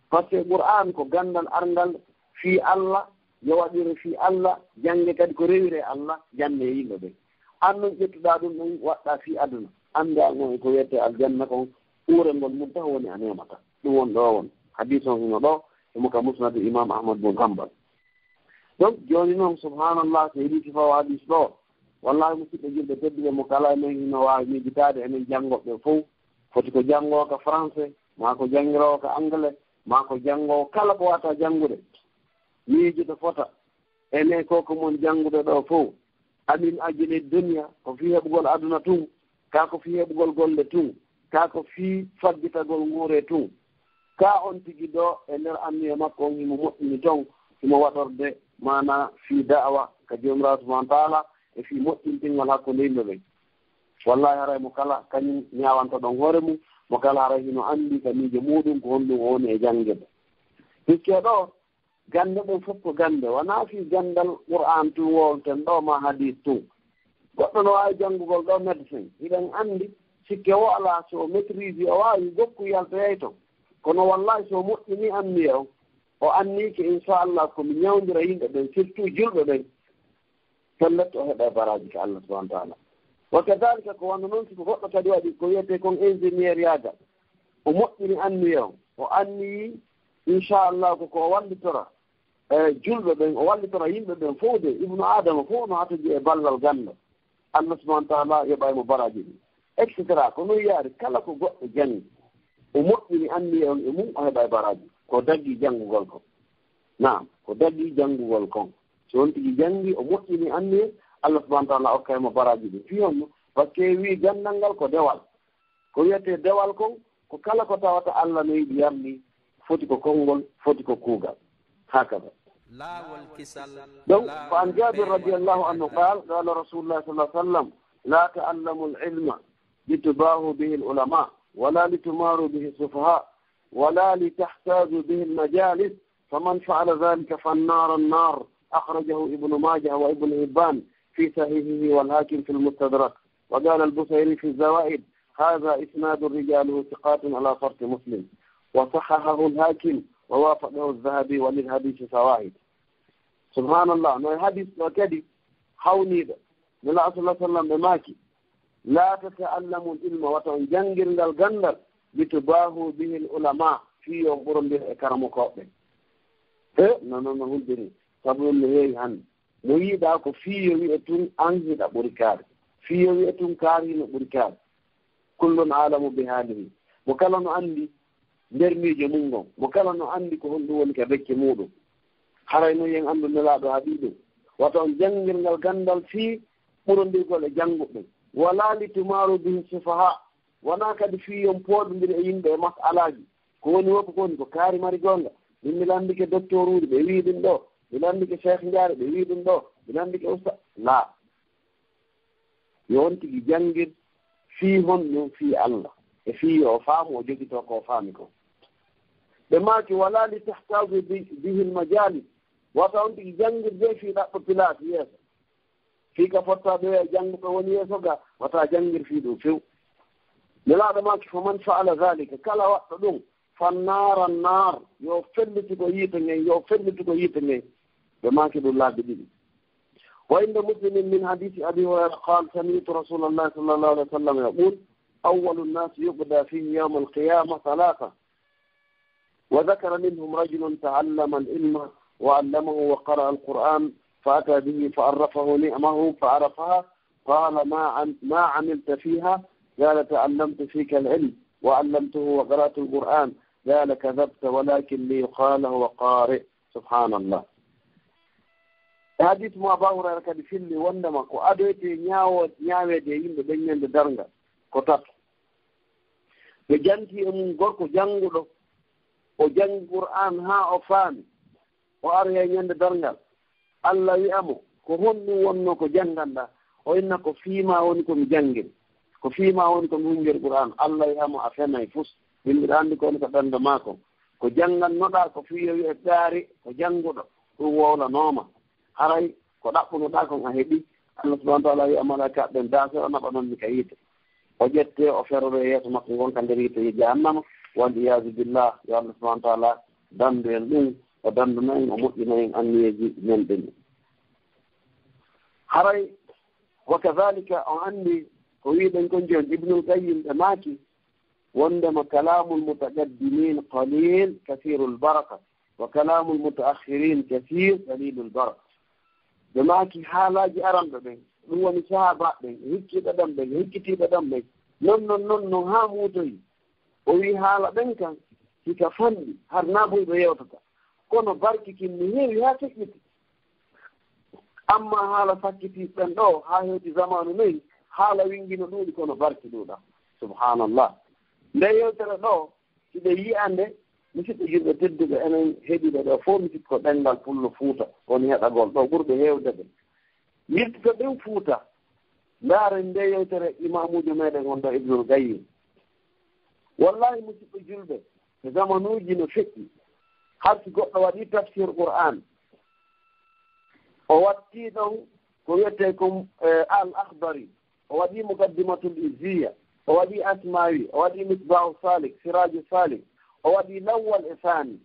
Speaker 3: par ce que qur'an ko gandal arngal fii allah yo waɗire fii allah jannge kadi ko rewire allah jande yimɓe ɓe an noon ƴettuɗa ɗum ɗon waɗɗa fii aduna anndu an on ko wiyete aljanna kon uurengol mum taw woni a memata ɗum won ɗo won hadis on hino ɗo emo ka musnadu imam ahmad bun hambal donc joni noon subhanallah so heeɗi sifaw hadis ɗo wallahi musidɓe julɓe tedduɓe mo kala men hino wawi mijitade enen janngoɓe fof foti ko janngowo ka français ma ko janngirowo ka anglais ma ko janngowo kala ko wata janngude miijude fota ene koko mon janngude ɗo fof amin ajini duniya ko fii heɓugol aduna tun ka ko fii heɓugol golle tun ka ko fii faggitagol nguure tun ka on tigi ɗo e nder anniye makko on himo moƴƴini ton himo waɗorde mana fii da'wa ka jomirawo subahana taala e fii moƴƴintingol hakkunde yimɓe ɓen wallahi haray mo kala kañum ñawanto ɗon hoore mum mo kala haray hino anndi ka miijo muɗum ko honɗum o woni e janngede puisque ɗo gande ɗum fof ko gande wonaa fii gandal qur'an tun wowten ɗo ma hadis tun goɗɗo no waawi janngugol ɗo médecin hiɗen anndi sikke o alaa so maitrise o waawi gokku yaltoyay to kono wallahi so moƴƴini anniye o anniike inchallah komi ñawndira yimɓe ɓen surtout julɓe ɓen pellet o heɓa baraji ko Allah subahana taala wa kadalika ko wonno noon siko goɗɗo kadi waɗi ko wiyetee kon ingénieur yaagal o moƴƴini anniye o anniyi inchallah koko wallitora julɓe ɓen o wallitora yimɓe ɓen fof de ibnu adama fof no hataji e ballal ganda Allah subahana taala yoɓaymo baraji ɗi et cetera ko noon yaari kala ko goɗɗo jangi o moƴƴini anniye on e mum o heɓa e baraji ko daggi janngugol kon naam ko daggi janngugol kon so on tigi janngi o moƴƴini anniye Allah subahana taala okkaymo baraji ɗi fi honno par ce que wi gandal ngal ko dewal ko wiyete dewal kon ko kala ko tawata Allah no yiɗi yarni foti ko konngol foti ko kuugal hakada donc ko an jabir radiallahu anhu qala rasulullah sallah sallam la ta'allamu al-ilma litubahu bihi al-ulama wala litumaru bihi السفهاء ولا لتحتاجوا به المجالس فمن فعل ذلك فالنار النار أخرجه ابن ماجه وابن هبان في صحيحه والحاكم في المستدرك وقال البصيري في الزوائد هذا إسناد رجاله ثقات على شرط مسلم وصححه الحاكم ووافقه الذهبي وللحديث شواهد سبحان الله ما الحديث وكذي حوني من الله صلى الله عليه وسلم بماكي لا تتعلموا العلم وتنجنجر للجندر لتباهوا به العلماء في يوم قرن بكرمكم non hulɓini sabu no heewi hannde mo yiiɗaa ko fiyo wiya tun an hiɗa ɓuri kaare fiyo wiya tun kaarino ɓuri kaare kullun alamu bi haalihi mo kala no anndi nder miijo mum ngon mo kala no anndi ko honɗum woni ko becce muɗum haray no yen anndu nelaaɗo haɗii ɗum wata on janngirngal ganndal fii ɓurondirgol e jannguɓe walaa li tumaru bihi sufaha wonaa kadi fiyon pooɗondiri e yimɓe e masalaaji ko woni woppo ko woni ko kaari mari gonga min mi landike docteur uji ɓe wii ɗum ɗo mi landike cheikh ndiare ɓe wii ɗum ɗo mi landike usta la yo on tigi janngir fii honɗum fii Allah e fii yo o faamu o jogitoo ko o faami ko ɓe maaki wala li tahtaju bihi lmajalis wata on tigi janngir be fii ɗaɓɓo pilace yeeso fii ka fotta ɓe jannguɓe woni yeeso ga wata janngir fii ɗum few nelaaɗo maaki fo man faala zalika kala waɗɗo ɗum fannara nar yo felliti ko yiite ngey yo felliti ko yiite ngey ɓe maaki ɗum laabi ɗiɗi wa inde muslimin min hadisi abi hurayra qal sami'tu rasulallahi sallallahu alayhi wa sallam yaqul awwalu nnasi yuqda fihi yawma alqiyama thalatha wa dhakara minhum rajulun ta'allama al-ilma wa 'allamahu wa qara'a al-qur'an فأتى به فعرفه نعمه فعرفها قال ما عملت فيها قال تعلمت فيك العلم وعلمته وقرأت القرآن قال كذبت ولكن ليقال هو قارئ سبحان الله hadis mo Abu Hurayra kadi filli wondema ko adoyte ñaawede yimɓe ɓen ñande darngal ko tato ɓe janti e mum gorko jannguɗo o jangi Qur'an haa o faami o ari e ñande darngal Allah wi'amo ko honɗum wonno ko jannganɗa o inna ko fiima woni komi janngiri ko fiima woni komi hunngiri Qur'an Allah wi'amo a fenay fus yimɓe anndi ko woni ko ɓernde maako ko janngannoɗaa ko fiyo wi'e ɗaari ko jannguɗo ɗum wowlanooma haray ko ɗaɓɓunoɗaa kon a heɓi Allah subahana taala wi'a malaika ɓen daase o naɓa noon mi ka yiite o ƴettee o ferore yeeso makko gonka nder yiite jahannama wal iyasu billah yo Allah subahana taala dandu en ɗum o danduna en o moƴƴina en anniyeji men ɗen haray wa kadalika o anndi ko wiiɗen kon jooni ibnul qayyim ɓe maaki wondema kalamu lmutaqaddimin qalil kathiru lbaraka wa kalamu lmutaakhirin kathir qalilu lbaraka ɓe maaki haalaji aranɓe ɓen ɗum woni sahaba ɓen hikkiɗo ɗam ɓen hikkitiɗo ɗam ɓen non haa muutoyi o wi haala ɓen kan hika fanɗi har naɓuyɓe yewtata kono barki kinni heewi haa feƴƴiti amma haala fakkitiɓen ɗo haa heewti zamanu nayi haala wingino ɗuuɗi kono barki ɗuuɗa subhanallah nde yewtere ɗo siɓe yi'a nde musidɓe julɓe tedduɓe enen heɗiɓe ɗo fof misikko ko ɗenngal pullo fuuta woni heɗagol ɗo ɓurɓe heewde ɓe yidduto ɓen fuuta ndaaren nde yewtere imamujo meɗen on ɗo ibnul qayyim wallahi musidɓe julɓe e zamanuji no feƴƴi harti goɗɗo waɗi tafsir qur'an o watti ɗon ko wiyete ko al akhbari o waɗi mukaddimatul izziya o waɗi asmawi o waɗi misbahu salik siraju salik o waɗi lawwal e sani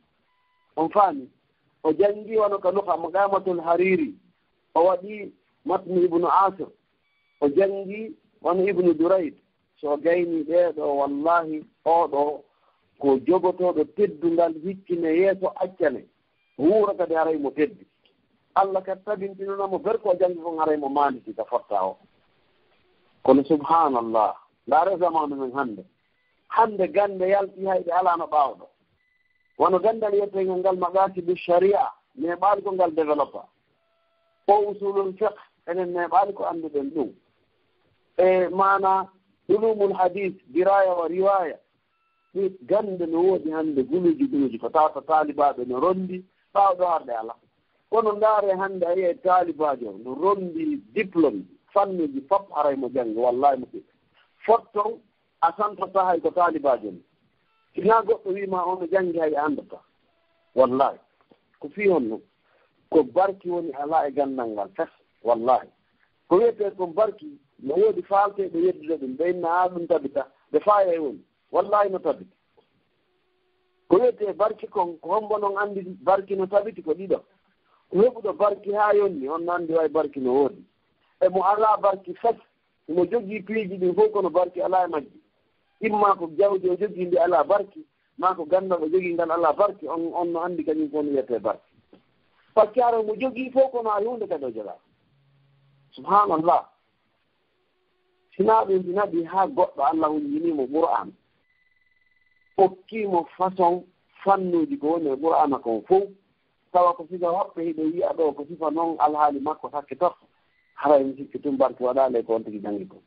Speaker 3: on faami o jangi wono ko luka maqamatul hariri o waɗi matnu ibnu asir o jangi wono ibnu durayd so gayni ɗeɗo wallahi oɗo ko jogotoɗo teddungal hiccine yeeso accane wuura kadi haray mo teddi allah kadi tabintinonamo berko o jangi kon haray mo manditi ka fotta o kono subhanallah laare zamanu men hande gande yalti hayɗe alano ɓaawɗo wono gandal yettegel ngal maqasidu sharia neɓaali ko ngal développa o usulul fiqh enen neɓaali ko annduɗen ɗum e mana ulumul hadis diraya wa riwaya ɗi gande no woodi hannde guluji ko tawta taalibaɓe no rondi ɓaawɗo harde ala kono ndaare hannde a yiye taalibajo no rondi diplôme fannuji fof haray mo janngi wallahi mo ɓiɓɓe fotton a santata hay ko taalibajo ni sina goɗɗo wima ono janngi hay andata wallahi ko fi on noon ko barki woni ala e gandal ngal fes wallahi ko wiyete ko barki no woodi faalteɓe yeddude ɗum ɓeynna ha ɗum tabita ɓe faaya woni wallahi no tabiti ko wiyete barki kon ko hombo noon andi barki no tabiti ko ɗiɗo ko heɓuɗo barki ha yonni on no andi way barki no woodi emo ala barki fes imo jogii piiji ɗin fof kono barki ala e majji imma ko jawdi o jogii ndi ala barki ma ko gandal o jogii ngal ala barki on no andi kañum fof no wiyete barki par ce que mo jogii fof kono a hunde kadi o jogaa subhanallah sinaa ɓe mbinaɗi haa goɗɗo allah hunjinimo qur'an okkiimo façon fannuuji ko woni e qur'ana kon fof tawa ko sifa hoɓɓe hiɗo yiya ɗo ko sifa noon alhaali makko takke tok haray mi sikki tum barki waɗaale ko on tigi janngi kon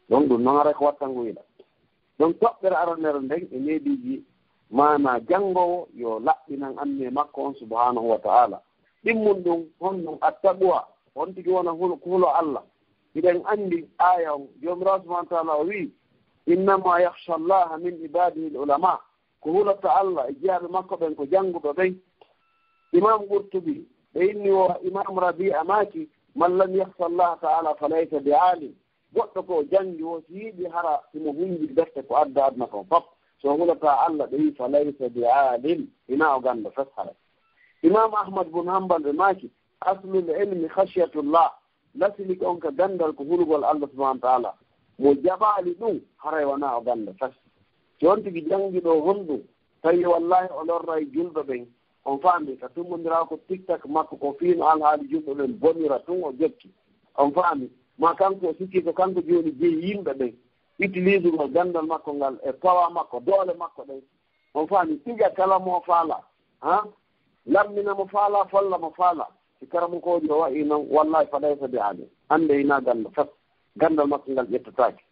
Speaker 3: donc ɗum noon haray ko wattango yiɗa donc toɓɓere aranere nden e neediiji mana janngowo yo laɓɓinan anne makko on subhanahu wa ta'ala ɗimmum ɗum hon ɗum attaqwa on tigi wona hulo allah hiɗen anndi aya on jomirawo subahana wa taala o wii innama yahcha llaha min ibadihi l ulama ko hulata allah e jeyaɓe makko ɓen ko jannguɓe ɓen imam ɓurtubi ɓe inni o imam rabi amaki man lam yahcha llaha taala falaysa bi alim goɗɗo ko janngi o si yiɗi hara simo hunji defte ko adda adna kon fof so hulata allah ɓe wi falaysa bi alim ina o ganda fes hara imam ahmad bun hambal ɓe maki aslul ilmi khashyatullah lasili on ka gandal ko hulugol allah subahana wa taala mo jaɓaali ɗum haray wona o ganda fes si on tigi janngiɗo honɗum tawi wallahi o lorray julɓe ɓen on faami ka tummodira ko tiktak makko ko fiino alhaali julɓe ɓen bonira tun o jokki on faami ma kanko o sikki ko kanko jooni jeyi yimɓe ɓen utilise ngol gandal makko ngal e pawa makko doole makko ɗen on faami ɓiƴa kala mo faala lammina mo faala folla mo faala si karamukoji o wayi noon wallahi faɗaysa de aade annde ina ganda fat gandal makko ngal ƴettataake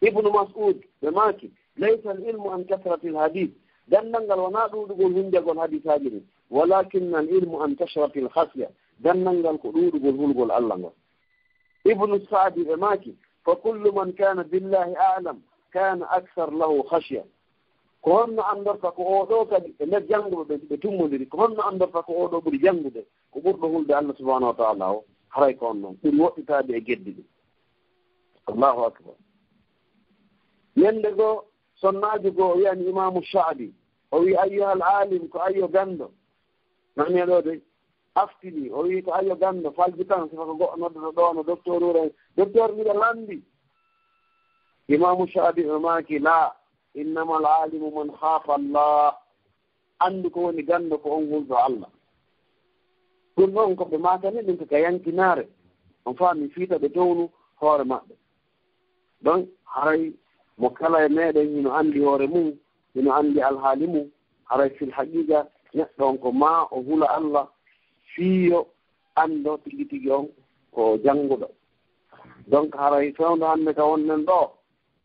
Speaker 3: ibnu mas'ud ɓe maaki laysa al ilmu an kasrati l hadith gandal ngal wona ɗuuɗugol hunjagol hadisaji ɗin walakinna al ilmu an kasrati l hasya gandal ngal ko ɗuuɗugol hulgol allah ngol ibnu saadi ɓe maaki fa kullu man kana billahi alam kana aksar lahu khasya ko honno andorta ko oɗo kadi e nder jannguɓe ɓe tummodiri ko honno andorta ko oɗo ɓuri janngude ko ɓurɗo hulde allah subahanahu wa taala o haray ko on noon ɓuri woɗɗitade e geddi ɗi allahu akbar yende goo sonnaji goo o wiyani imamu shaabi o wi ayyuhal alim ko ayyo gando naneɗo de aftini o wi ko ayyo gando falji tan sifa ko goɗɗo noddoto ɗo no docteur uren docteur mbiɗa landi imamu shaabi o maaki la innama al alimu man haafa allah anndu ko woni gando ko on hulɗo allah ɗum ɗon ko ɓe matani ɗum koko yankinaare on faami fiita ɓe townu hoore maɓɓe donc haray mo kala e meɗen hino anndi hoore mum hino anndi alhaali mum haray fil haqiqa neɗɗo on ko ma o hula allah fiyo anndo tigi tigi on ko jannguɗo donc haray fewndo hannde ka wonnen ɗo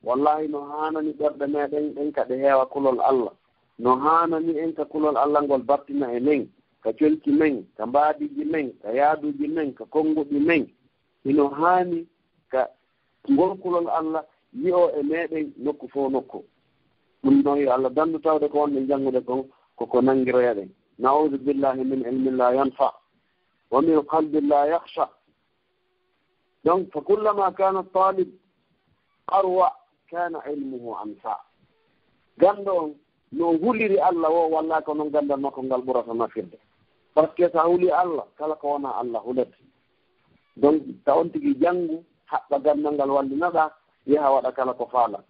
Speaker 3: wallahi no haanani ɓerɗe meɗen ɗen ka ɗe heewa kulol allah no haanani en ka kulol allah ngol battina e men ka colki men ka mbaadiji men ka yaaduji men ka konnguɗi men hino haani ka ngol kulol allah yi'o e meɗen nokku fof nokku ɗum noon yo Allah dandu tawde ko wonɓe janngude kon koko nangiroyaɗen naudu billahi min ilmin la yanfa wa min qalbin la yakhsha. donc fa kullama kana talib arwa kana ilmuhu anfa. gando on no huliri Allah o walla ko noon gandal makko ngal ɓurata nafirde par ce que so huli Allah kala ko wona Allah hulete. donc ta on tigi janngu haɓɓa gandal ngal wallinaɗa yaha waɗa kala ko faala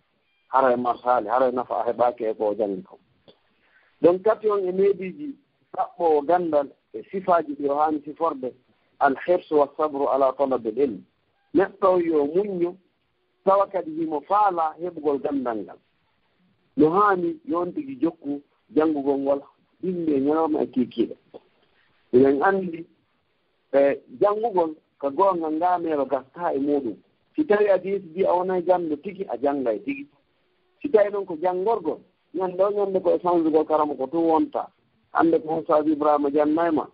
Speaker 3: hara e marsali hara e nafa a heɓaki e ko janngi ko. donc kati on e meediji ɗaɓɓo gandal e sifaji ɗi o hani siforde alhirsu wassabru ala talabe l ilm. neɗɗo yo muñño tawa kadi himo faala heɓugol gandal ngal no hani yon tigi jokku janngugol ngol inde ñalawma e kiikiiɗe. eɗen anndi janngugol ko goonga ngaamero gastaa e muɗum. si tawi a deesidi a wonay jannde tigi a janngay tigi. si tawi noon ko janngorgol ñannde o ñannde ko e sanjugol karama ko tun wonta. hannde ko ustad ibrahima jannayma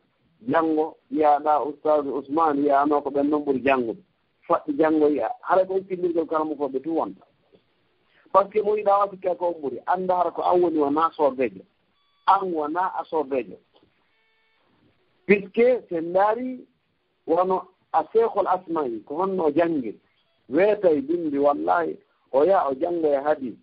Speaker 3: janngo yiyaɗa ustad ousmane yiyano ko ɓen noon ɓuri janngude faɗɗi janngo yiya hara ko ukkindirgol karama ko ɓe tun wonta. par ce que mo yiɗa wasikke ko ɓuri annda hara ko an woni wona sordejo an wona a sordejo puisque se ndaari wono a seehol asma'i ko honno o janngiri weetay bindi wallahi o yaha o janngo e hadis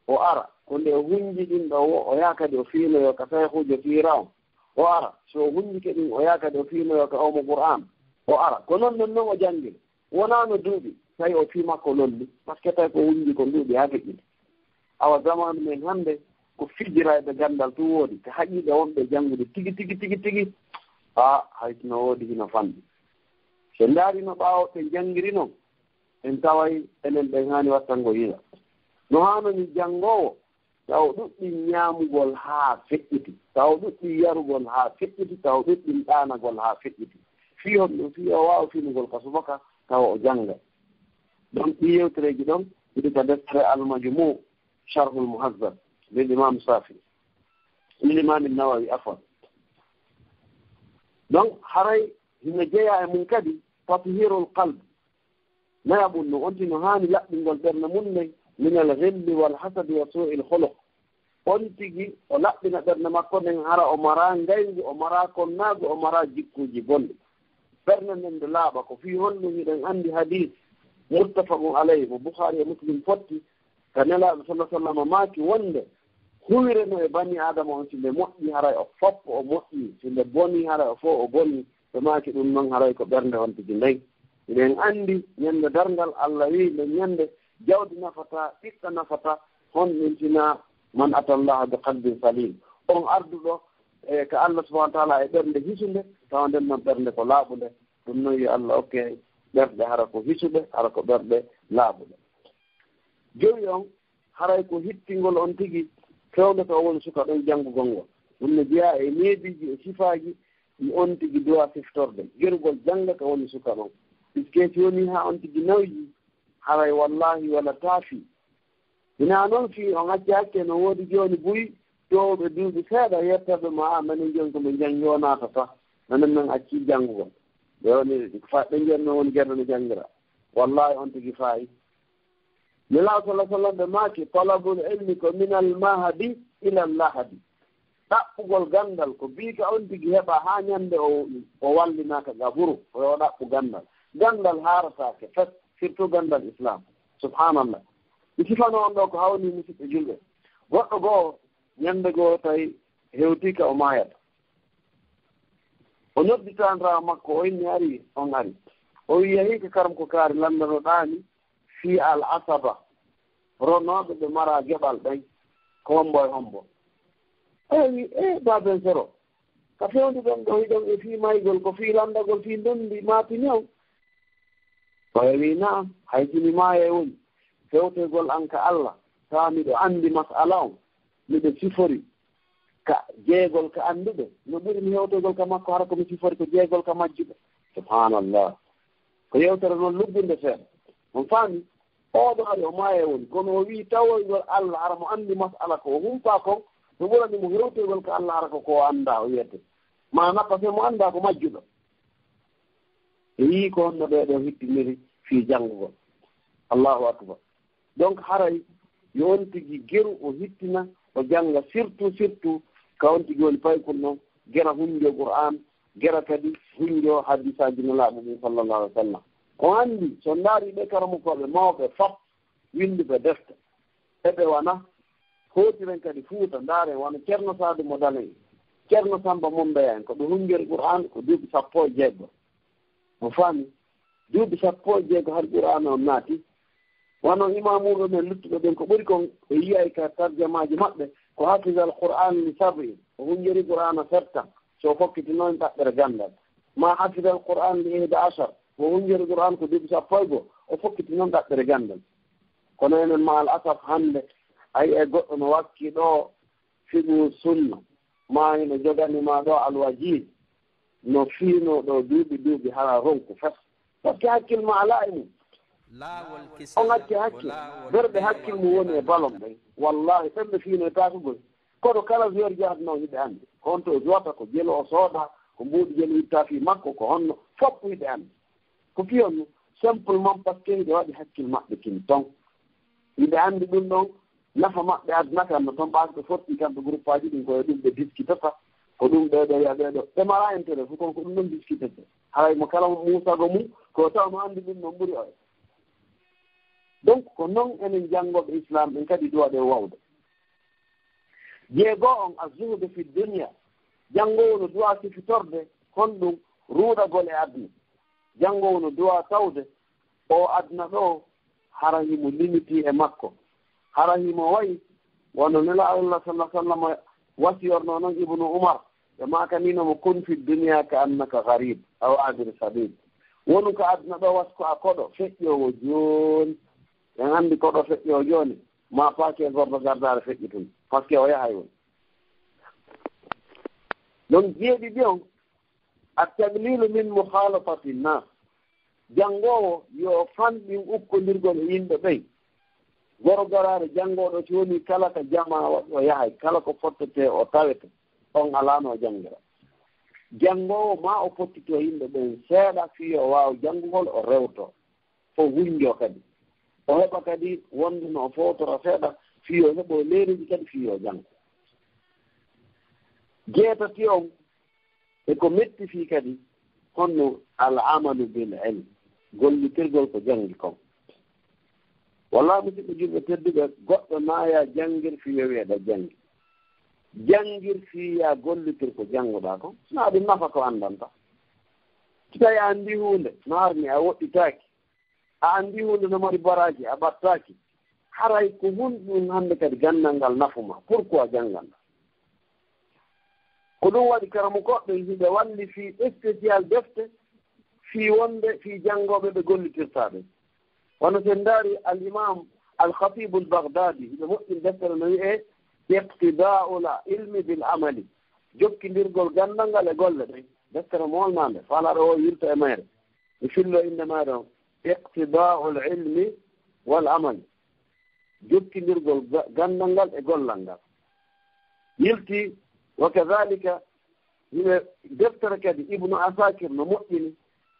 Speaker 3: o ara ko nde hunji ɗin ɗo o yaha kadi o fiinoyo ka seehujo fiiraw o ara so hunjike ɗin o yaha kadi o fiinoyo ka omo qur'an o ara ko noon non noon o janngiri wonano duuɓi tawi o fii makko lolli par ce que tawi ko hunji ko duuɓi haa feƴƴiɗi. awa zamanu men hannde ko fijirayɓe gandal tu woodi ko haƴiɓe wonɓe janngude tigi haytino woodi hino fanɗi. so ndaarino ɓaawo ɓe janngiri noon en taway enen ɓen haani wattango yiɗa no haanoni janngoowo taw ɗuɗɗi ñaamugol haa feƴƴiti taw ɗuɗɗi yarugol haa feƴƴiti taw ɗuɗɗi ɗaanagol haa feƴƴiti fii hon ɗum fii o waawa finugol ka subaka tawa o jannga. donc ɗi yewtereji ɗon ɗiɗi ko deftere almajmu sharhul muhazzab lil imam safi lil imam nawawi afwan. donc haray hino jeeya e mum kadi tathirul qalb naya ɓum no on tino haani laɓɓingol ɓernde mum ne min al ghilli wal hasadi wa su'il khuluq. on tigi o laɓɓina ɓernde makko nden hara o mara ngayngu o mara konnaagu o mara jikkuuji bonɗi. ɓernde nden nde laaɓa ko fii honɗum hiɗen anndi hadis muttafaqun alayhi mo boukhari e muslim fotti ka nelaaɓe sallah sallam maaki wonde huwire no e bani adama on si nde moƴƴi haray o foppo o moƴƴi si nde boni haray o fof o boni ɓe maaki ɗum noon haray ko ɓernde on tigi nayi. eɗen anndi ñannde darngal Allah wi nde ñannde jawdi nafata ɓiɗɗo nafata honɗum tina man atallaha bi qalbin salim. on arduɗo e ko Allah subahana taala e ɓernde hisude tawa nden noon ɓernde ko laaɓude. ɗum noon yo Allah okke ɓerɗe hara ko hisuɓe hara ko ɓerɗe laaɓuɗe. joyi on haray ko hittingol on tigi fewde to woni suka ɗon janngugol ngol ɗum ne jeeya e neediji e sifaaji ɗi on tigi dowa siftorde gerugol jannga ko woni suka ɗon puisque si woni haa on tigi nawji haray wallahi wala taafi. ina noon fii on acci hakke no woodi jooni buyi ƴowɓe duuɓi seeɗa yettaɓe ma manen joni koɓe janngi o naatata nanen men acci janngugol ɓe woni ɓe njiyatno woni gerɗe no janngira wallahi on tigi faayi. nela sallah sallam ɓe maaki talabul ilmi ko minal mahadi ilal lahadi. ɗaɓɓugol gandal ko biika on tigi heɓa haa ñannde o wallinaka gaburu o yo ɗaɓɓu gandal haaratake fes surtout gandal islam subhanallah. mi sifano on ɗo ko hawni musidɓe julɓe goɗɗo goo ñannde goo tawi hewtika o maayata o nodditandira makko o inni ari on ari o wi yehi ko karam ko kaari lanndanoɗaani fii al asaba ronooɓe ɓe mara geɓal ɓen ko hombo e hombo. wi baben sero ko fewndi ɗon ɗo hiɗon e fii maygol ko fii lanndagol fii ndenndi maatini on o wi naam haykini maaya e woni fewtegol an ka Allah tawa miɗo anndi masala on miɗo sifori ka jeegol ka annduɓe no ɓuri mi hewtegol ka makko hara komi sifori ko jeegol ka majjuɓe subhanallah. ko yewtere noon lubbinde seeɗa on faami oɗo ari o maaya woni kono o wii tawoygol Allah hara mo anndi masala ko o humpa kon no ɓurani mo hewtegol ka Allah hara ko annda o wiyete mana par ce que mo annda ko majjuɗo e yii ko honno ɓeeɗo hittiniri fii janngugol allahu akbar. donc haray yo on tigi geru o hittina o janga surtout ka on tigi woni paykol noon gera hunjo qur'an gera kadi hunjo hadisaji nulaaɗo ɗum sallallahu alih wa sallam o anndi so ndaari ɓe karamukoɓe mawɓe fof winduɓe defte eɓe wona hootiren kadi fuuta ndaare wona ceerno saadu mo dala en ceerno samba mombeya en ko ɓe hunjori qur'an ko duuɓi 16 mo faami duuɓi 16 har qur'an on naati wono imamuɓe men luttuɓe ɓen ko ɓuri kon ɓe yiyay ka tarjamaji maɓɓe ko hafisa al qur'an li sabri o hunjori qur'ana 7 so fokkitinoon ɗaɓɓere gandal ma hafisa al qur'an li 11 o hunjori qur'an ko duuɓi 11 o fokkitinoon ɗaɓɓere gandal kono enen ma al asaf hannde ayi e goɗɗo no wakki ɗo fiɓu sunna ma ino joganima ɗo alwajid no fiino ɗo duuɓi hala ronku fes par ce que hakkille ma ala e mum on acci hakkille berɓe hakkille mum woni e balon ɓen wallahi ɓenɓe fiino e takugoy koto kala joueur jahatuno hiɓe anndi ko honto o jota ko jelo o sooda ko mbuuɗi jelo itta fi makko ko honno fof hiɓe anndi ko fiyonno simplement par ce que hiɓe waɗi hakkille maɓɓe kin ton hiɓe anndi ɗum ɗon nafa maɓɓe aduna kamɓe toon ɓaasɓe fotti kamɓe groupe aji ɗin koye ɗum ɓe discutata ko ɗum ɓeɗo ya ɓeɗo ɓe mara intérêt fof kono ko ɗum ɗon discutete hay mo kala musago mum ko taw no anndi ɗum ɗon ɓuri oye donc ko noon enen janngoɓe islam ɓen kadi duwaɗe wawde jeegoo on a zuhude fi dunia janngowo no duwa sifitorde honɗum ruuɗagol e aduna janngowo no duwa tawde o aduna ɗo hara himo limiti e makko hara himo wayi wono nela allah sallah sallam wasiyorno noon ibnu oumar ɓe makaninomo kun fi dunia ka annaka garib aw abir sabil wonu ko aduna ɗo wasko a koɗo feƴƴowo jooni en anndi koɗo feƴƴo jooni ma paake gordo gardare feƴƴi tun par ce que o yahay won donc jeeɗi ɗi on a taglilu min mukhalafati nnas janngowo yo fanɗin ukkondirgol e yimɓe ɓey goro garare janngoɗo so woni kala ko jama o yahay kala ko fottete o tawete on alano janngira janngowo ma o fottito yimɓe ɓen seeɗa fi o wawa janngugol o rewto o hunjo kadi o heɓa kadi wonde no o fowtora seeɗa fi o heɓo leeriji kadi fi o janngo jeetati on eko metti fi kadi honno al amalu bil ilm gollitirgol ko janngi kon wallahi musidɓe julɓe tedduɓe goɗɗo naaya janngir fiyo wiyeɗa janngi janngir fiya gollitir ko janngoɗa ko sina ɗum nafa ko anndanta so tawi a anndi hunde no harni a woɗɗitaaki a anndi hunde no mari baraji a ɓattaaki haray ko hunɗum hannde kadi gandal ngal nafuma pourquoi janngalɗa ko ɗum waɗi karamu goɗɗo hiɓe walli fi spécial defte fi wonde fi janngoɓe ɓe gollitirta ɓe wono sen ndaari al imam al khatibu al baghdadi hiɓe moƴƴin deftere no wiye iqtida'u l ilmi bil amali jokkindirgol gandal ngal e golle ɗen deftere molnande falaɗo o yirta e mayre mi fillo inde mayre o iqtida'u l ilmi wal amali jokkindirgol gandal ngal e gollal ngal yilti wa kadhalika hiɓe deftere kadi ibnu asakir no moƴƴini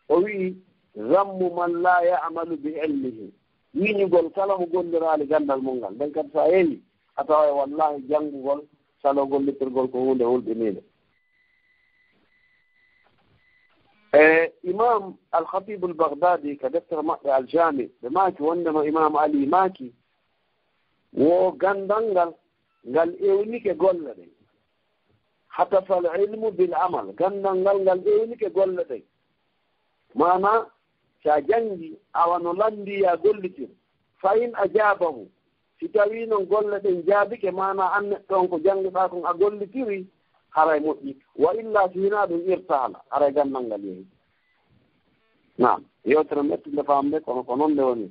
Speaker 3: o wii zammu man la ya'malu bi ilmihi wiñugol kala mo golliraali gandal mum ngal nden kadi sa yeewi a tawa wallahi janngugol salo gollitirgol ko hunde hulɓiniide imam al-khatibu al-baghdadi ka deftere maɓɓe al-jami ɓe maaki wondema imam ali maaki wo gandal ngal ewnike golle ɗen hatafa al ilmu bil amal gandal ngal ewnike golle ɗen mana sa janngi awa no landiya gollitir fa in ajabahu si tawi noon golle ɗen jaabike mana an neɗɗon ko janngiɗa kon a gollitiri haray moƴƴi wa illa si hina ɗum irtala haray gandal ngal yehi nam yewtere mettinde famde kono ko noon nde woni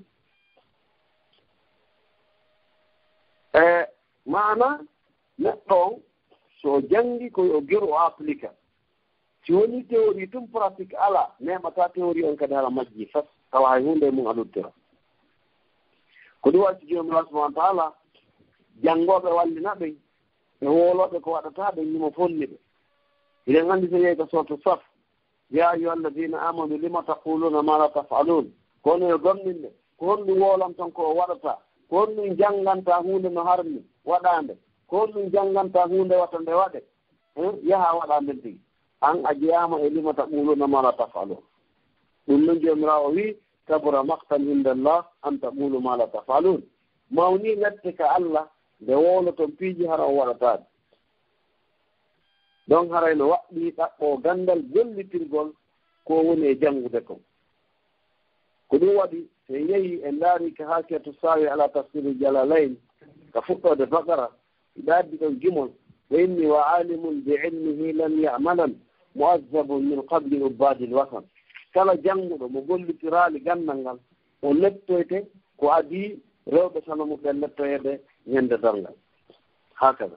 Speaker 3: mana neɗɗo on so janngi koye o geru o applique si woni théorie tum pratique ala neɓata théorie on kadi hala majji fat tawa hay hunde mum aluttira ko ɗum watti jomirawo subahana wa taala janngoɓe wallina ɓen e woloɓe ko waɗata ɓen nimo folli ɓe eɗen anndi so yeey ko sorto saf ya ayuha alladina amanu lima taquluna ma la tafalun kono yo gomninɓe ko honɗum wolam tan ko waɗata ko ɗum jannganta hunde no harmi waɗande ko ɗum jannganta hunde wata nde waɗe yaha waɗande tigi an a jeyama e limata ɓuuluna mala tafalu ɗum noon jomirawo wi kabura maktan indallah an taɓulu mala tafalun mawni lette ka allah nde wowno toon piiji hara o waɗataade donc harayno waɗɗi ɗaɓɓo gandal gollitirgol ko woni e janngude kon ko ɗum waɗi so yehi e ndaari ka haakiyatu sawi ala tafsiri jalalayn ka fuɗɗode bakara iɗa addi ɗon gimol wa inni wa alimun bi ilmihi lam yamalan muazzabun min qabli ubbadi l wasan kala jannguɗo mo gollitiraali gandal ngal o lettoyte ko adii rewɓe sano muɓɓe lettoyede ñande darngal hakada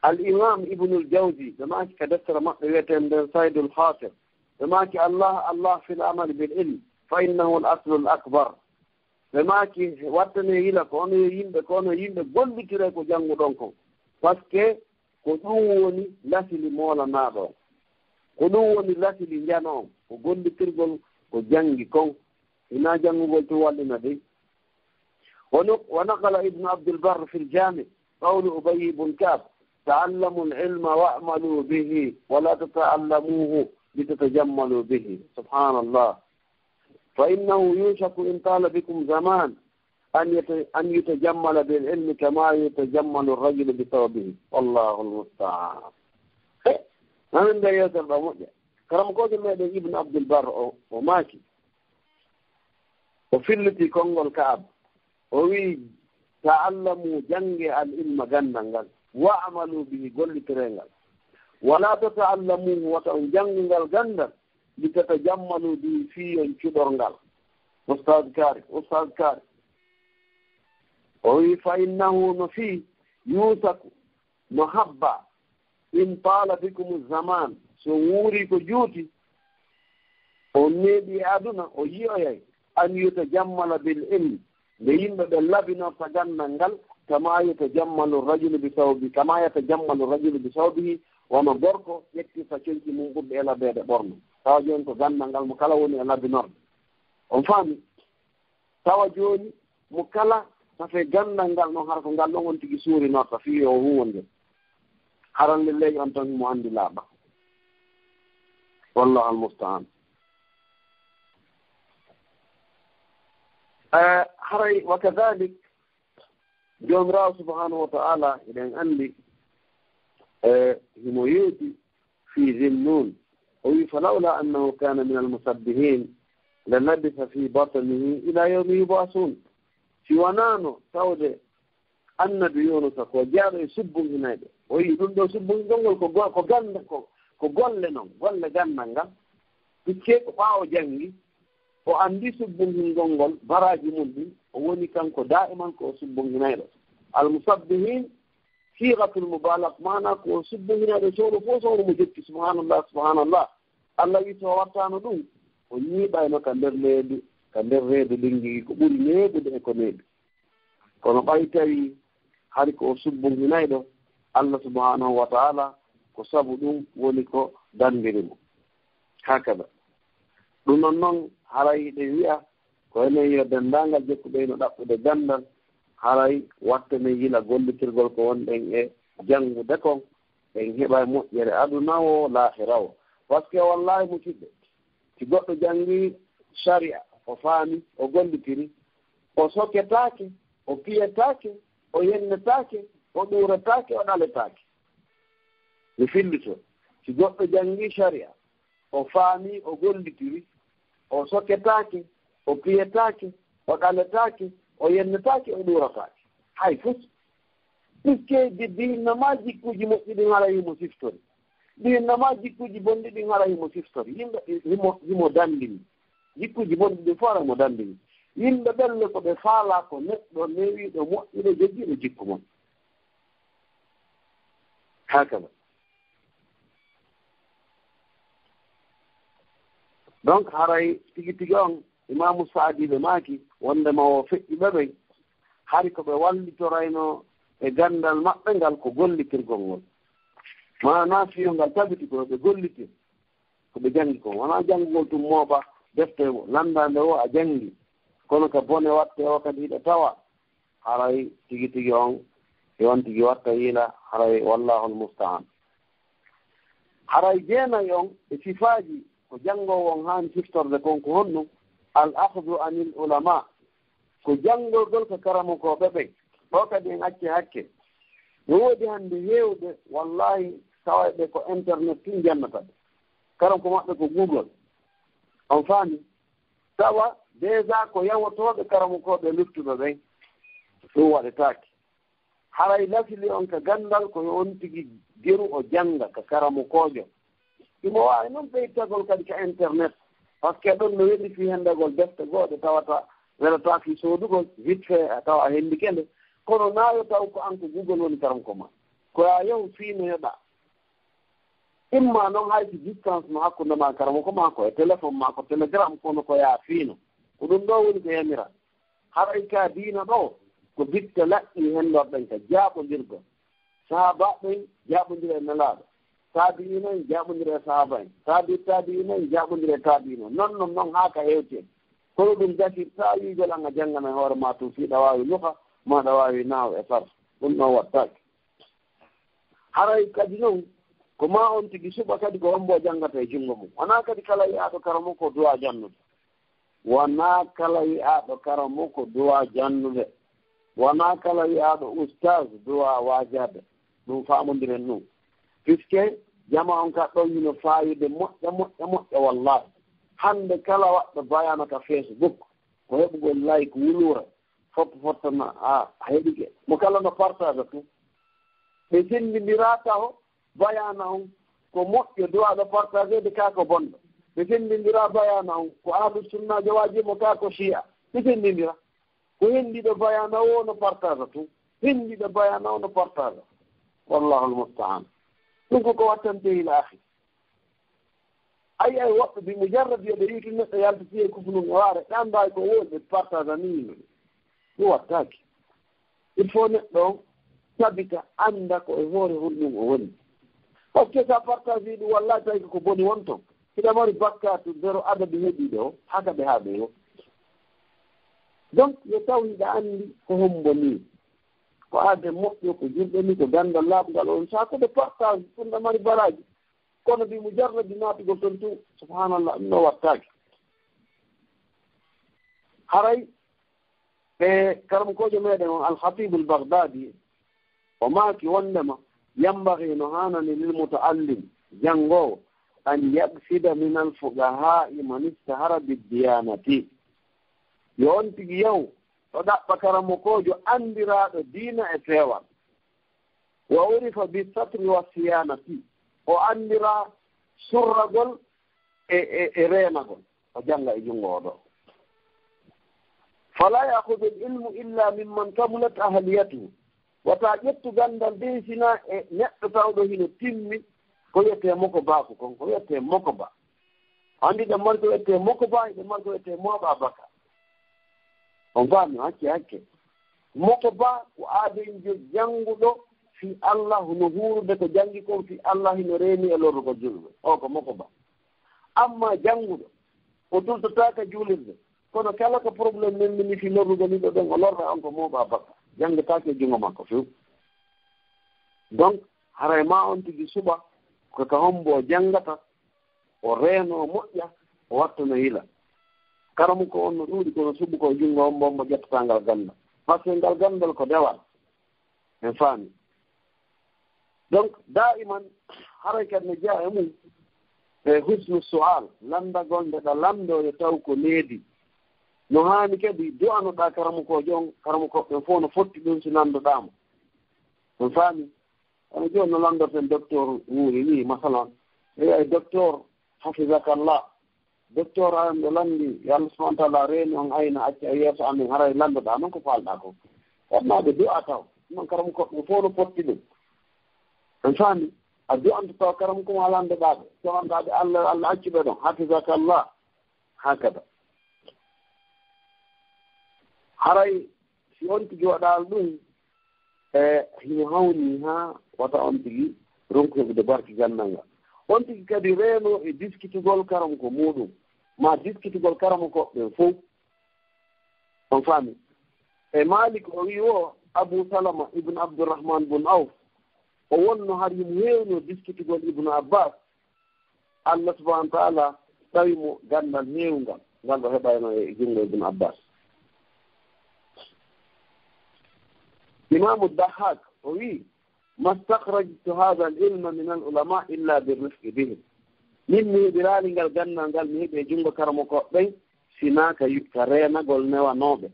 Speaker 3: al imam ibnul jawzi ɓe maaki ka deftere maɓɓe wiyeten nden saydul hatir ɓe maaki allah fi l amali bil ilm fa innahu l aslu l akbar ɓe maaki wattane yila ko ono yimɓe gollitire ko jannguɗon kon par ce que ko ɗum woni lasili moolanaaɗo ko ɗum woni lasili njano on ko gollitirgol ko janngi kon ina janngugol to wallina dey wa naqala ibnu abdulbar fi ljami qawlu ubayi bun kab ta'allamu lilma wa'malu bihi wala tata'allamuhu litatajammalu bihi subhanallah fa innahu yushaku in tala bikum zaman an yutajammala bililmi kama yutajammalu rajulu bitawbihi wallahu lmustaan namin nde yewtere ɗo moƴƴa karam kojo meɗen ibnu abdulbar o maaki o filliti konngol kaab o wi ta'allamu jange al ilma gandal ngal wa amalu bihi gollitirengal wala tata'allamuhu wata on janngingal gandal li tatajammalu bihi fiyon cuɗorngal ustad kaari o wi fa innahu no fii yusaku no habba in taala bikum zaman so wuuri ko juuti o neeɓi e aduna o yiyoyay an yutajammala bil ilmi nde yimɓe ɓe labinorta gandal ngal kama yatajammalu rajulu bi sawbihi wono gorko ƴettirta coñci mum ɓurɗe e labeede ɓorno tawa jooni ko gandal ngal mo kala woni e labinorde on faami tawa jooni mo kala safe gandal ngal noon hara ko ngal ɗon on tigi suurinorta fii o huwonde haran lelleji on tan mo anndi laaɓa wallahu almustaan haray wa kadalik jomirawo subhanahu wa ta'ala eɗen anndi himo yeeti fi zinnun o wi falawla annahu kana min almusabbihin la labisa fi batnihi ila yawmi yubasun si wonano tawde annabi yunusa ko jaaɗo e subbum hinayɓe o yi ɗum ɗo subbum ngolngol ko golle noon golle gandal ngal pikke ko ɓaawo janngi o anndi subbum hingol ngol baraji mum ɗi o woni kanko da'iman ko subbum hinayɗo almusabbihin sigatul mubalak mana ko subbum hinayɗo sowɗo fof sowɗo mo jetti subhanallah allah wi so wattano ɗum o ñiiɓayno ka nder reedu lingi ko ɓuri neeɓude e ko neeɓi kono ɓay tawi hari ko subbum hinayɗo allah subhanahu wa ta'ala ko sabu ɗum woni ko dandirimo hakada ɗum noon haray ɗe wiya ko enen yo denndaangal jokkuɓeyno ɗaɓɓude gandal haray wattane yila gollitirgol ko wonɗen e janngude kon en heɓa e moƴƴere aduna o laahira o par ce que wallahi musidɓe si goɗɗo janngi sharia o faami o gollitiri o soketaake o piyetaake o yennetaake o ɗuuretaake o ɗaletaake mi fillito si goɗɗo janngi sharia o faami o gollitiri o soketaake o piyetaake o ɗaletaake o yennetaake o ɗuurataake hay fof puisque dinnama jikkuji moƴƴi ɗin hara himo siftori dinnama jikkuji bonɗi ɗin hara himo siftori yimɓe himo dandini jikkuji bonɗi ɗin fof hara himo dandini yimɓe ɓelle ko ɓe faala ko neɗɗo newiɗo moƴƴiɗo joggiiɗo jikku mon hakada donc haray tigi tigi on imamu saadi ɓe maaki wondema o feƴƴi ɓeɓey hari ko ɓe wallitorayno e gandal maɓɓe ngal ko gollitirgol ngol mana fiyo ngal tabiti ko ɓe gollitir ko ɓe janngi kon wona janngugol tum mooɓa defte landande o a janngi kono ka bone watte o kadi hiɗa tawa haray tigi tigi on yon tigi watta yiila haray wallahu almustaan. haray jeenayi on e sifaaji ko janngowo on haani siftorde kon ko honɗum al ahdu anil ulama ko janngorgol ko karamokoɓe ɓe ɗo kadi en acce hakke no woodi hannde heewde wallahi tawayɓe ko internet tun jannata ɓe karam ko maɓɓe ko google on faami tawa déjà ko yawotooɓe karamokoɓe luftuɓe ɓen ɗum waɗetaake haray lasili on ka ganndal koyo on tigi geru o jannga ka karamokojo imo waawi noon ɓeytagol kadi ka internet par ce que ɗon no weɗi fi henndegol defte gooɗe tawata welataaki soodugol vite fait tawa a henndi kende kono naayo taw ko an ko google woni karanko ma koya yahu fiino heɗa imma noon haysi distance no hakkunde ma karamoko ma ko e téléphone ma ko télégramme kono ko yaa fiino ko ɗum ɗo woni ko yamira haray ka diina ɗo ko bitte laƴƴi henndorɗen ka jaaɓondirgo sahaba ɓen jaaɓondiri e nelaaɗo taabiino en jaaɓondiri e sahaba en taabiino en jaaɓondiri e taabiino noon haa ka heewtien kono ɗum gasi sa wiigol an a janngana hoore ma tum fiiɗa waawi luka maɗa waawi naaw e sarf ɗum ɗon wattaake haray kadi noon ko ma on tigi suɓa kadi ko hombo janngata e junngo mum wonaa kadi kala yiyaaɗo karamo ko duwa jannude wonaa kala yiyaaɗo karamo ko duwa jannude wonaa kala yiyaaɗo oustage duwa waajade ɗum faamondiren ɗum puisque jama on ka ɗon hino faayide moƴƴa wallahi hannde kala waɗɗo bayana ka facebook ko heɓugol like wulura foppo fottana a heɗike mo kala no partage tu ɓe senndindira taw bayana on ko moƴƴo duwaɗo partage de kaa ko bonɗo ɓe senndindira bayana on ko ahlu sunnajo waajimo kaa ko chia ɓe senndindira ko henndiɗo bayana o no partage tu henndiɗo bayana o no partage wallahu almustaan ɗum koko wattante ila ahi ay woɓɓe bi mujarrad yoɓe yiiti neɗɗo yaltiti e kufnum e waare ɓe anndayi ko wonɓe partage ani yimɓe ɗum wattaaki il faut neɗɗo on tabita annda ko e hoore honɗum o woni par ce que sa partage ɗum wallahi tawi ko boni won toon hiɗa mari bakkatu zéro adadi heeɗiɗo o haka ɓe haaɓe o donc yo taw hiɗa anndi ko hombo ni ko aade moƴƴo ko jurɗe ni ko ganndal laaɓngal on sakude partage ɗum ɗa mari baraji kono bi mujarradi naatugol toon tu subhanallah ɗum ɗo wattaake haray ɓe karamkojo meɗen on alhatibu albagdadi o maaki wondema yambahi no hanani lilmutaallim janngowo an yaksida min alfugahai man istahara biddiyanati yo on tigi yahu o ɗaɓɓa karamokojo anndiraaɗo diina e peewal wa urifa bisatri wa siyanati o anndira surragol e reenagol o jannga e junngo o ɗo fala yahudu l ilmu illa mimman kamulat ahliyatuhu wata ƴettu ganndal de sina e neɗɗo tawɗo hino timmi ko wiyetee moko baako kon ko wiyetee moko ba anndi ɗe mari ko wiyetee moko ba ɗe mari ko wiyetee mooɓa baka on faami hakke moko ba ko aadinjo jannguɗo fi allah no huurude ko janngi kon fi allah hino reeni e lorrugo julɓe o ko moko ba amma jannguɗo o tultotaaka juulirde kono kala ko probléme men mini fi lorrugo ni ɗo ɗen o lorra on ko mooɓa bakka janngetaake e junngo makko few donc haray ma on tigi suɓa koko hombo o janngata o reeno o moƴƴa o watta no yila karamu ko on no ɗuuɗi kono suɓi ko junngo hombo mbo ƴettata ngal ganda par ce que ngal gandal ko dewal en faami donc daiman haray kadi ne jeya e mum e husnu sual landagol nde ɗa lamdo yo taw ko needi no haani kadi du'anoɗaa karamukojo on karamukoɓe fof no fotti ɗum si nandoɗaamo en faami ono jooni no lanndorten docteur wuuri ni masalan eyi docteur hafisakallah docteur an ɗo lanndi yo allah subahana taala reeni on ayna acca e yeeso amen haray lanndoɗaa noon ko faalɗaa ko waɗnaaɓe du'a taw ɗum karamukoɓe fof no fotti ɗum en faami a du'anto taw karamuko ma lanndoɗaaɓe sowanɗaaɓe allah accuɓe ɗon hafisakallah hakada haray si on tigi waɗaal ɗum hino hawni haa wata on tigi ronku heɓude barki gandal ngal on tigi kadi reeno e diskitugol karam ko muɗum ma diskitugol karamo koɓɓen fof on faami e malik o wi o abou salama ibne abdourahmane bun awf o wonno har yimo heewno discutigol ibnu abbas allah subahana wa taala tawimo gandal heewngal ngal ɗo heɓayno e junngo ibnu abbas imamu dahak o wi ma stahrajtu hada al ilma min al ulama illa birrifqi bihim min mi heɓirali ngal gandal ngal mi heeɓi e junngo karamo koɓɓen sina ka reenagol newanooɓe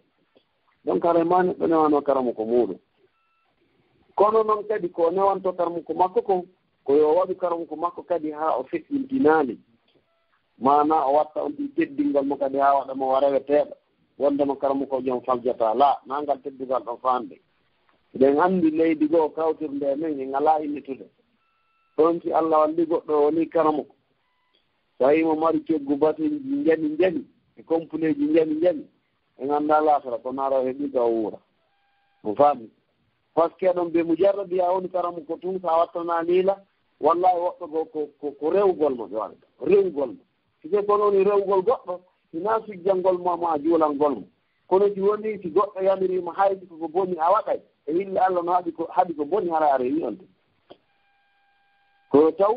Speaker 3: donc harema neɗɗo newano karamo ko muɗum kono noon kadi ko newanto karamo ko makko kon ko yo waɗu karamo ko makko kadi ha o feƴƴintinaali mana o watta on ɗi teddingal mo kadi ha waɗa mo wareweteeɗo wondemo karamo ko joom faljata la nangal teddugal ɗo fande eɗen anndi leydi goo kawtirnde men e ngala innitude ɗon si allah walli goɗɗo woni karamo ko so yimo mari ceggu bateji jani e compleji jani e ngannda laasara ko naaro heɓi ka wuura mo faami par ce que ɗon ɓe mujarradi a woni karamo ko tun sa wattana liila wallahi woɗɗo ko rewgol mo ƴoone rewgol mo sike kono woni rewgol goɗɗo hina sujjangol ma juulangol mo kono si woni si goɗɗo yamirima haydi koko boni a waɗay e yille allah no haɗi ko boni hara a rewi on te ko taw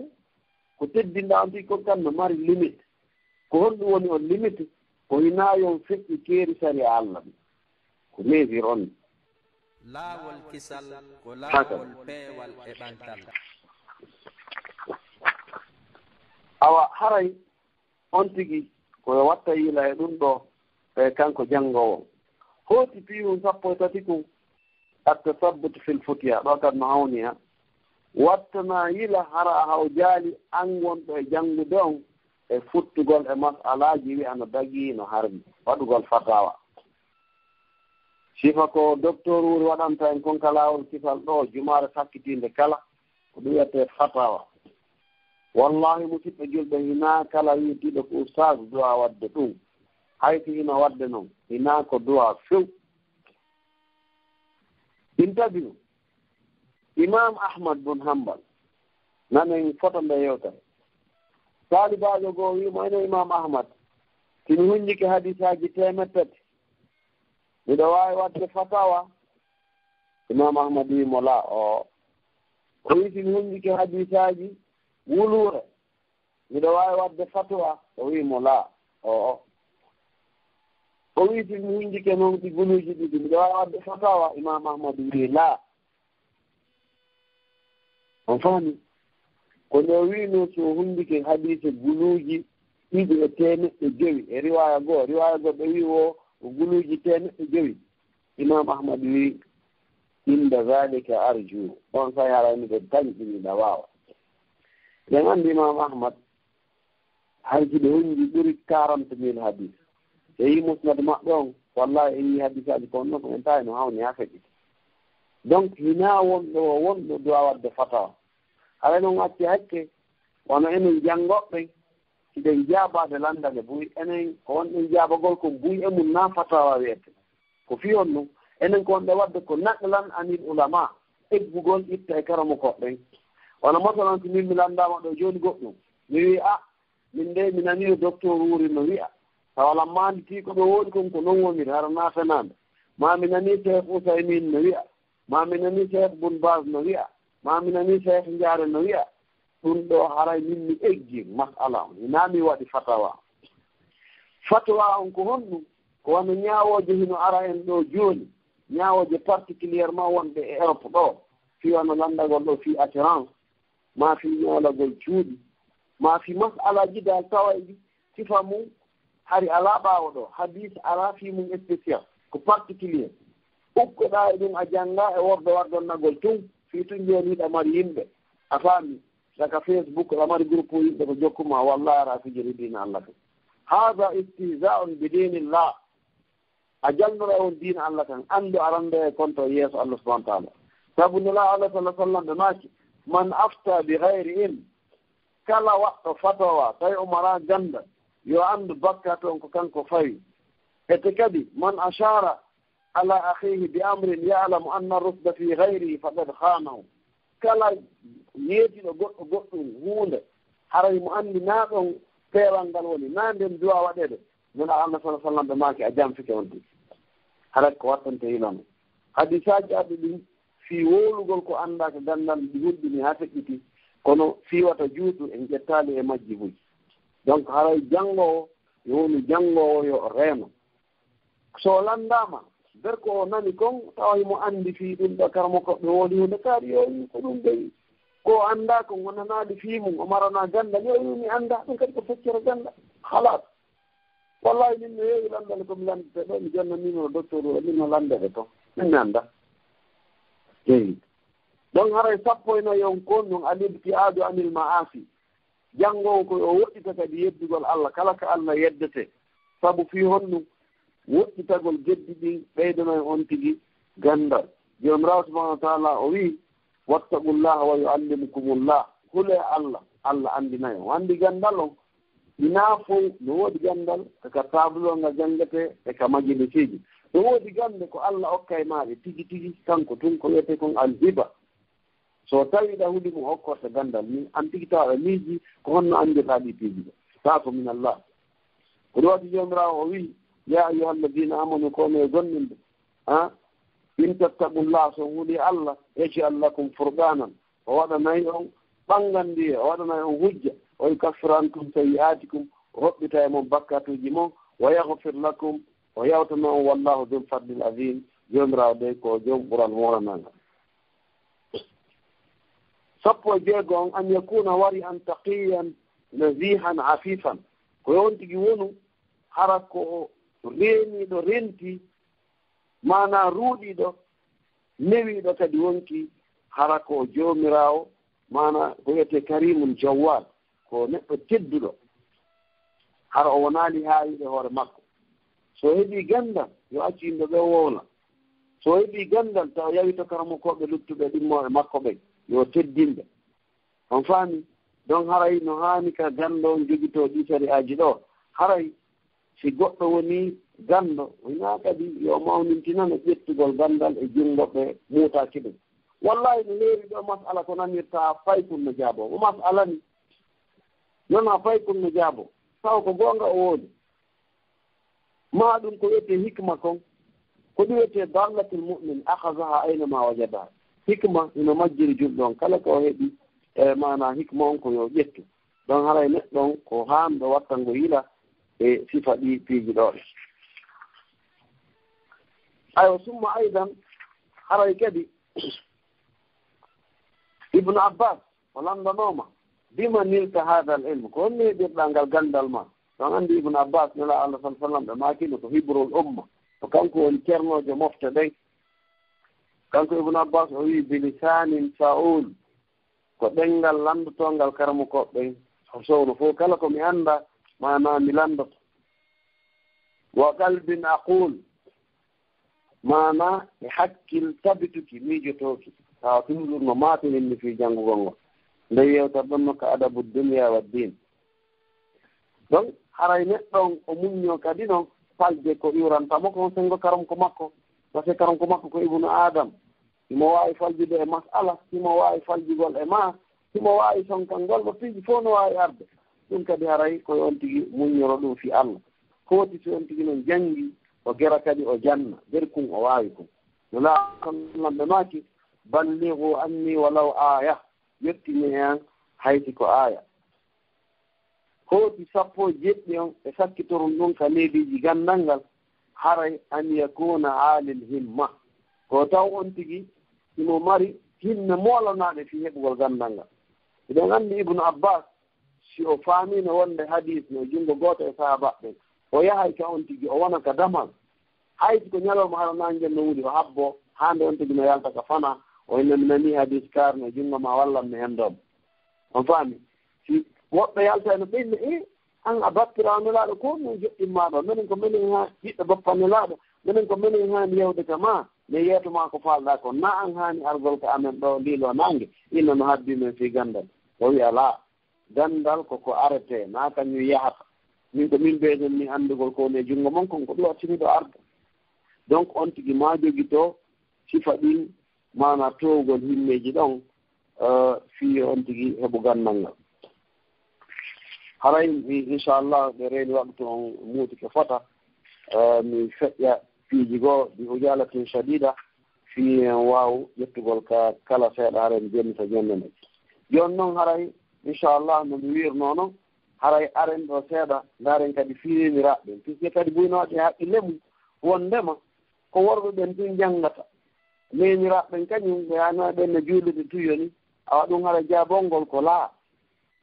Speaker 3: ko teddinɗa on ti ko kamno mari limite ko honɗum woni on limite ko hinayon feƴƴi keeri sari a allah ɗum ko mesir on
Speaker 1: laawol kisal ko laawol peewal e ɓantal
Speaker 3: awa haray on tigi koyo watta yiila e ɗum ɗo e kanko janngowo hooti piiwum sappo e tati kum attasabbut fil futiya ɗo kad no hawni ha wattana yila hara haw jaali angonɗo e janngude on e futtugol e masalaji wi ano dagi no harmi waɗugol fatawa sifa ko docteur wuri waɗanta en konka laawol sifal ɗo jumaare sakkitinde kala ko ɗum wiyete fatawa wallahi musidɓe julɓe hina kala wiitiɗo ko oustage duwa wadde ɗum hayti hino wadde noon hina ko duwa few interview imam ahmad bun hambal nanen photo nde yewtere taalibajo goo wimo ene imam ahmad tini hunjike hadisaji temettati miɗo wawi wadde fatawa imam ahmad wimo la o wi tini hunjike hadisaji wuluure miɗo wawi wadde fatwa o wimo la o wi tini hunjike noon ɗi guluji ɗiɗi miɗo wawi wadde fatawa imam ahmad wi la on faami ko nde wino so hundike hadise guluji ɗiɗi e temeɗɗe jowi e riwaya goo ɓe wi o guluji temeɗɗe jowi imam ahmad wi inda zalika arju on say harani ko tañɗiniɗa wawa ɗen anndi imam ahmad hayji ɗe hunji ɓuri 40 000 hadis e yi musnad maɓɓe on wallahi e yi hadisaji kon noon ko en tawi no hawni ha feƴƴite donc hina wonɗo duwa wadde fatawa haɗa noon acci hakke wono enen janngoɓɓe siɗen jaabade landane buy enen ko wonɗen jaabagol ko buy e mum na fatawa wiyete ko fiyon ɗum enen ko wonɗe wadde ko naqlan anil ulama eggugol itta e karamo koɓɓen wono masalan so min mi landama ɗo joni goɗɗum mi wi min nde mi nani docteur wuri no wiya tawalan manditi ko ɗo woɗi kon ko non woniri hara nafenade ma mi nani cheikh ousaymin no wiya ma mi nani cheikh bun bas no wiya ma mi nani cheikh ndiare no wiya ɗum ɗo haray min mi eggi masala on ina mi waɗi fatawa on ko honɗum ko wano ñawoje hino ara en ɗo joni ñawoje particulièrement wonɓe e Europe ɗo fi wano landagol ɗo fi assurance ma fi ñoolagol cuuɗi ma fi masalaji dal tawayɗi sifa mum hari ala ɓaawo ɗo hadis ala fi mum spécial ko particulier ukkoɗa e ɗum a jannga e wordo wardonnagol tun fi tun joni ɗa mari yimɓe a faami saka Facebook ɗa mari groupe yimɓe ko jokkuma wallahi ara fijiri dina allah kan hada istihza'un bi dinillah a jannora on diina allah kan anndu arande e konto yeeso allah subahana taala sabu nela allah sallah sallam ɓe maaki man afta bi gayri ilm kala waɗɗo fatawa tawi o mara ganda yo anndu bakka toon ko kanko fawi ete kadi man ashara ala akhihi bi amrin ya'lamu anna rusda fi gayrihi faqad khanahu kala yeetiɗo goɗɗum huunde haray mo anndi naa ɗon peewal ngal woni naa nden duwa waɗede nela allah sallah sallam ɓe maaki a jamfike on tigi harak ko wattante ilano hadisaji arɗi ɗin fi wolugol ko annda ko gandal ɗi hulɗini ha feƴƴiti kono fiwata juutu en ƴettali e majji buy donc haray janngowo yo woni janngowo yo reeno so landama berko o nani kon tawa mo andi fi ɗum ɗo karamo koɓe woodi hunde kaari yo wi ko ɗum ɓeyi ko annda ko wonanaade fii mum o marana gandal yo wi mi annda ɗum kadi ko feccere gandal halat wallahi min no heewi landale komi landete ɗo mi jannanino docteur o min no landede toon min mi annda eyi donc haray sappo e nayi on kon noon alibti aadu anil maasi janngowo ko o woɗɗita kadi yeddugol Allah kala ko Allah yeddete sabu fii honɗum woɗɗitagol geddi ɗin ɓeydanoy on tigi gandal jomirawo subahana wa taala o wii wattaqullaha wa yuallimukumullah hule Allah andinayi on andi gandal on ina fof no woodi gandal kaka table o nga janngete e ka majilisiji no woodi gande ko Allah okka e maaɗe tigi tigi kanko tun ko wiyete kon alhiba so tawiɗa huɗi mo hokkorta gandal ni an tigi tawaɗa miiji ko honno anndirɗa ɗi piiji ɗo taako min Allah ko ɗum waɗi jomirawo o wii ya ayuha alladina amanu kono e gonninde in tattaqullah so huuɗi Allah yaj'al lakum furqanan o waɗanayi on ɓangandiye o waɗanayi on hujja o yukaffirankum sayi'atikum o hoɓɓita e mon bakkatuji mon wa yahfir lakum o yawtana on wallahu dul fadlil azim jomirawo de ko joom ɓural morananga sappo e jeego on an yakuna wari an taqiyan nazihan afifan ko yon tigi wonu hara ko reeniɗo renti mana ruuɗiɗo newiɗo kadi wonki hara ko joomirawo mana ko wiyete karimum jawwal ko neɗɗo tedduɗo hara o wonaali haayiɗe hoore makko so heɓi gandal yo accu yimɓe ɓe wowla so heɓi gandal taw yawi to karamokoɓe luttuɓe ɗimmo e makko ɓe yo teddinɓe on faami donc haray no haani ka gando on jogito ɗi sariyaji ɗo haray si goɗɗo woni gando wona kadi yo mawnintinano ƴettugol gandal e junngo ɓe muutaki ɗum wallahi no heewi ɗo masala ko nanirta faykun no jaabo o masala ni nona faykun no jaabo taw ko goonga o woodi ma ɗum ko wiyete hikma kon ko ɗum wiyete dallatul mu'min ahasaha aynama wajadaha hikma ino majjiri julɗo on kala ko heɓi e mana hikma on ko yo ƴettu donc haray neɗɗo on ko haanɗo wattango yila e sifa ɗi piiji ɗoɗe ayo summa aydan haray kadi ibnu abbas o landanoma bima nilta hada al ilme ko honni heɓirɗa ngal gandal ma ɗon anndi ibnu abbas nela allah sah sallam ɓe makino ko hibrul umma ko kanko woni ceernojo mofte ɗen kanko ibnu abbas o wi bilisanin saul ko ɗenngal landotongal karamukoɓɓen o sowno fof kala ko mi annda mana mi landoto wa qalbin aqul mana e hakkil tabituki miijotoki tawa toujours no matininmi fi janngugol ngol nde yewta ɗon no ko adabu dunia wa din donc haray neɗɗon o muñño kadi noon falde ko iwrantamo ko sengo karam ko makko par ce que karam ko makko ko ibnu adam imo wawi faljude e masala simo wawi faljugol e ma simo wawi sonkangol mo piiji fof no wawi arde ɗum kadi haray koye on tigi muññoro ɗum fi Allah kooti si on tigi noon janngi o gera kadi o janna nder kum o wawi kum no laasallam ɓe maaki balligu anni walaw aya yettini hen hayti ko aya kooti sappo jeɗɗi on e sakkitorum ɗum ka leediji gandal ngal haray an yakuna alil himma ko taw on tigi imo mari hinne molanaɗe fi heɓugol gandal ngal eɗen anndi ibnu abbas si o faamino wonde hadis no junngo gooto e sahabaɓe o yahay ka on tigi o wona ka damal hayti ko ñalawma hara nangen no wuli o habbo hande on tigi no yalta ka fana o ene mi nani hadis kar no junngo ma wallam mi hendomo on faami si woɓɓe yalta eno ɓeyni an a battiranelaaɗo ko no joɗɗinmaɗo minen ko minen ha ɓiɗɗo bappanelaaɗo minen ko minen haani yewde ka ma mi yeetoma ko falɗa ko na an haani argol ko amen ɗo ndilo nangue inna no haddimen fi gandal o wi ala gandal koko arete na kañum yahata min ko min ɓeyɗon ni anndugol ko ne junngo mon kon ko ɗum wattiniɗo arda donc on tigi ma jogito sifa ɗin mana towgol himmeji ɗon fi on tigi heɓu gandal ngal haray inchallah ɓe reeni waɗtu on muuti ke fota mi feƴƴa fiiji goo ɗi ujalatin shadida fi en waaw ƴettugol ka kala seeɗa haren jenni to jenne nde jooni noon haray inchallah no mi wirnono haray aren ɗo seeɗa ndaren kadi fiiniraɓe puisque kadi buynoɗe haqqille mum wondema ko worɓe ɓen tun janngata leñiraɓen kañum ɓe anoɓen no juulude tuyoni awa ɗum haɗa jabongol ko laa